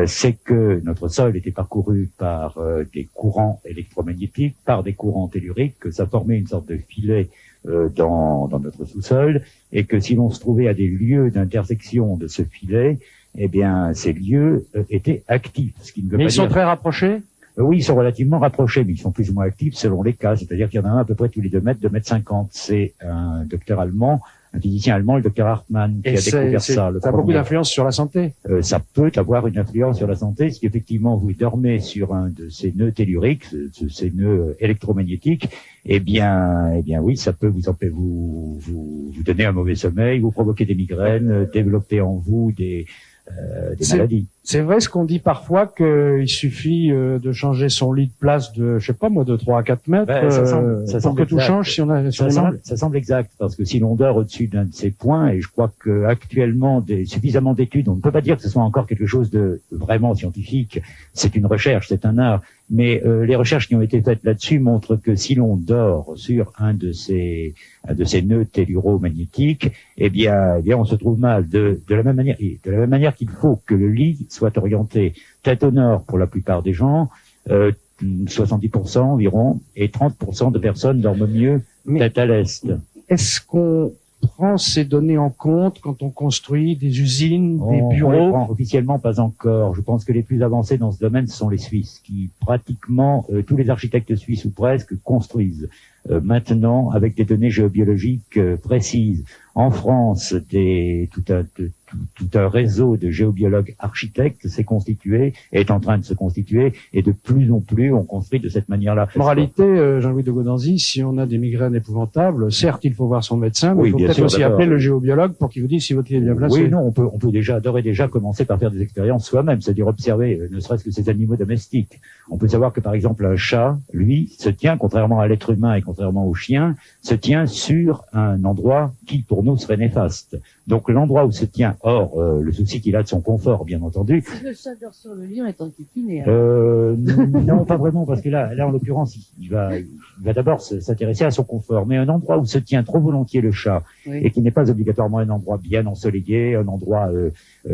c'est que notre sol était parcouru par des courants électromagnétiques, par des courants telluriques, que ça formait une sorte de filet dans notre sous-sol, et que si l'on se trouvait à des lieux d'intersection de ce filet, eh bien, ces lieux étaient actifs. Ce qui ne veut mais pas ils sont très rapprochés? Oui, ils sont relativement rapprochés, mais ils sont plus ou moins actifs selon les cas. C'est-à-dire qu'il y en a un à peu près tous les 2 mètres, 2,50 m. C'est un docteur allemand, un physicien allemand, le docteur Hartmann, qui a découvert ça. Ça a beaucoup d'influence sur la santé? Ça peut avoir une influence sur la santé, si effectivement vous dormez sur un de ces nœuds telluriques, ces nœuds électromagnétiques, eh bien oui, ça peut vous donner un mauvais sommeil, vous provoquer des migraines, développer en vous des maladies. C'est vrai ce qu'on dit parfois qu'il suffit de changer son lit de place de, je sais pas moi, de 3 à 4 mètres pour que tout change si on a... Ça semble exact, parce que si l'on dort au-dessus d'un de ces points, et je crois que actuellement suffisamment d'études, on ne peut pas dire que ce soit encore quelque chose de vraiment scientifique, c'est une recherche, c'est un art, mais les recherches qui ont été faites là-dessus montrent que si l'on dort sur un de ces nœuds telluro-magnétiques, eh bien on se trouve mal de la même manière qu'il faut que le lit soit orienté tête au nord pour la plupart des gens, 70% environ, et 30% de personnes dorment mieux tête à l'est. Est-ce qu'on prend ces données en compte quand on construit des usines, des bureaux? On les prend officiellement pas encore. Je pense que les plus avancés dans ce domaine, ce sont les Suisses, qui pratiquement tous les architectes suisses ou presque construisent maintenant avec des données géobiologiques précises. En France, tout un réseau de géobiologues architectes s'est constitué, est en train de se constituer, et de plus en plus on construit de cette manière-là. Moralité, Jean-Louis de Gaudanzy, si on a des migraines épouvantables, certes il faut voir son médecin, mais oui, il faut peut-être aussi appeler le géobiologue pour qu'il vous dise si votre lit est bien placé. Oui, non, on peut d'ores et déjà commencer par faire des expériences soi-même, c'est-à-dire observer ne serait-ce que ces animaux domestiques. On peut savoir que par exemple un chat, lui, se tient, contrairement à l'être humain et contrairement au chien, se tient sur un endroit qui pour nous serait néfaste. Donc l'endroit où se tient, le souci qu'il a de son confort, bien entendu. Si le chat dort sur le lit, on est enquiquiné. Non, pas vraiment, parce que là en l'occurrence, il va d'abord s'intéresser à son confort. Mais un endroit où se tient trop volontiers le chat, oui, et qui n'est pas obligatoirement un endroit bien ensoleillé, un endroit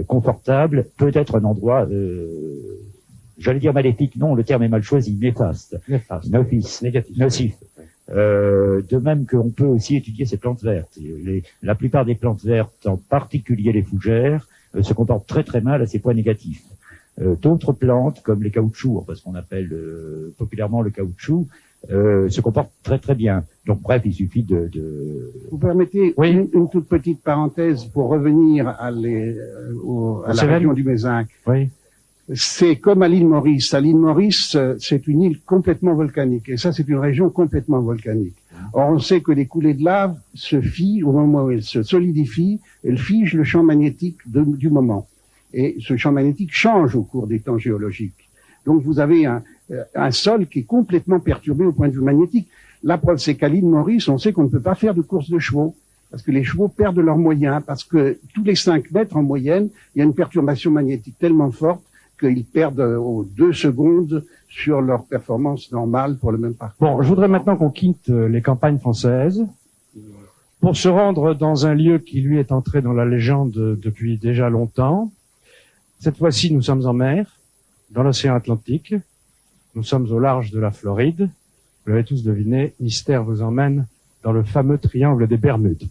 confortable, peut être un endroit, j'allais dire maléfique, non, le terme est mal choisi, néfaste, nocif. De même qu'on peut aussi étudier ces plantes vertes. La plupart des plantes vertes, en particulier les fougères, se comportent très très mal à ces points négatifs. D'autres plantes, comme les caoutchoucs, parce qu'on appelle populairement le caoutchouc, se comportent très très bien. Donc bref, il suffit de... Vous permettez une toute petite parenthèse pour revenir à la région du Mézenc. Oui. C'est comme à l'île Maurice. À l'île Maurice, c'est une île complètement volcanique. Et ça, c'est une région complètement volcanique. Or, on sait que les coulées de lave se fient au moment où elles se solidifient. Elles figent le champ magnétique du moment. Et ce champ magnétique change au cours des temps géologiques. Donc, vous avez un sol qui est complètement perturbé au point de vue magnétique. La preuve, c'est qu'à l'île Maurice, on sait qu'on ne peut pas faire de course de chevaux. Parce que les chevaux perdent leurs moyens. Parce que tous les 5 mètres en moyenne, il y a une perturbation magnétique tellement forte qu'ils perdent aux 2 secondes sur leur performance normale pour le même parcours. Bon, je voudrais maintenant qu'on quitte les campagnes françaises pour se rendre dans un lieu qui, lui, est entré dans la légende depuis déjà longtemps. Cette fois-ci, nous sommes en mer, dans l'océan Atlantique. Nous sommes au large de la Floride. Vous l'avez tous deviné, Mystère vous emmène dans le fameux triangle des Bermudes.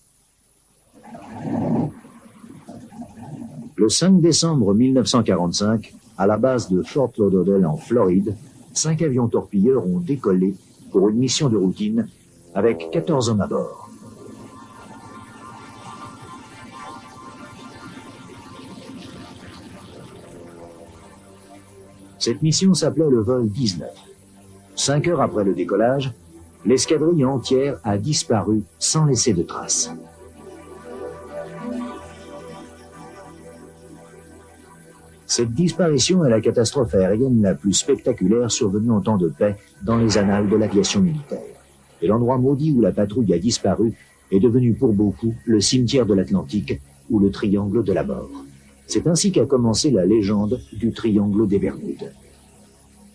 Le 5 décembre 1945, à la base de Fort Lauderdale en Floride, 5 avions torpilleurs ont décollé pour une mission de routine avec 14 hommes à bord. Cette mission s'appelait le vol 19. 5 heures après le décollage, l'escadrille entière a disparu sans laisser de traces. Cette disparition est la catastrophe aérienne la plus spectaculaire survenue en temps de paix dans les annales de l'aviation militaire. Et l'endroit maudit où la patrouille a disparu est devenu pour beaucoup le cimetière de l'Atlantique ou le triangle de la mort. C'est ainsi qu'a commencé la légende du triangle des Bermudes.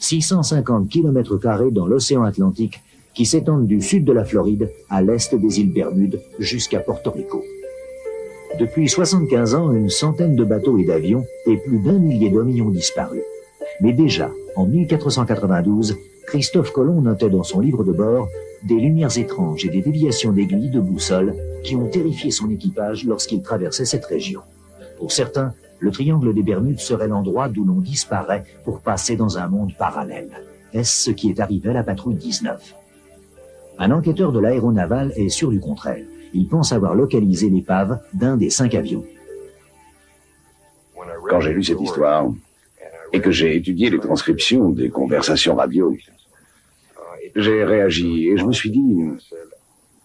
650 km² dans l'océan Atlantique qui s'étendent du sud de la Floride à l'est des îles Bermudes jusqu'à Porto Rico. Depuis 75 ans, une centaine de bateaux et d'avions et plus d'1 millier d'hommes y ont disparu. Mais déjà, en 1492, Christophe Colomb notait dans son livre de bord des lumières étranges et des déviations d'aiguilles de boussole qui ont terrifié son équipage lorsqu'il traversait cette région. Pour certains, le triangle des Bermudes serait l'endroit d'où l'on disparaît pour passer dans un monde parallèle. Est-ce ce qui est arrivé à la patrouille 19 ? Un enquêteur de l'aéronavale est sûr du contraire. Il pense avoir localisé l'épave d'un des 5 avions. Quand j'ai lu cette histoire et que j'ai étudié les transcriptions des conversations radio, j'ai réagi et je me suis dit,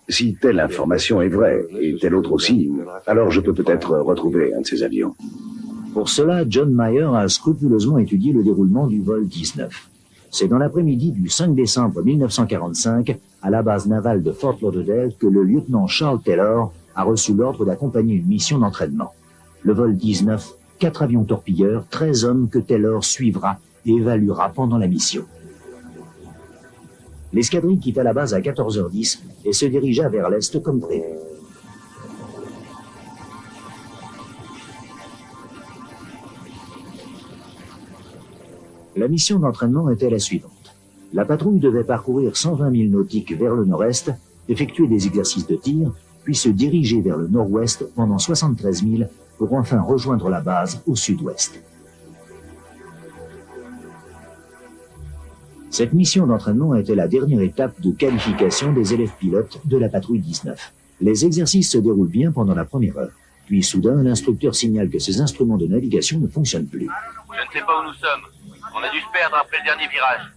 si telle information est vraie et telle autre aussi, alors je peux peut-être retrouver un de ces avions. Pour cela, John Mayer a scrupuleusement étudié le déroulement du vol 19. C'est dans l'après-midi du 5 décembre 1945, à la base navale de Fort Lauderdale, que le lieutenant Charles Taylor a reçu l'ordre d'accompagner une mission d'entraînement. Le vol 19, 4 avions torpilleurs, 13 hommes que Taylor suivra et évaluera pendant la mission. L'escadrille quitta la base à 14h10 et se dirigea vers l'est comme prévu. La mission d'entraînement était la suivante. La patrouille devait parcourir 120 milles nautiques vers le nord-est, effectuer des exercices de tir, puis se diriger vers le nord-ouest pendant 73 milles pour enfin rejoindre la base au sud-ouest. Cette mission d'entraînement était la dernière étape de qualification des élèves pilotes de la patrouille 19. Les exercices se déroulent bien pendant la première heure. Puis soudain, l'instructeur signale que ses instruments de navigation ne fonctionnent plus. Je ne sais pas où nous sommes. On a dû se perdre après le dernier virage.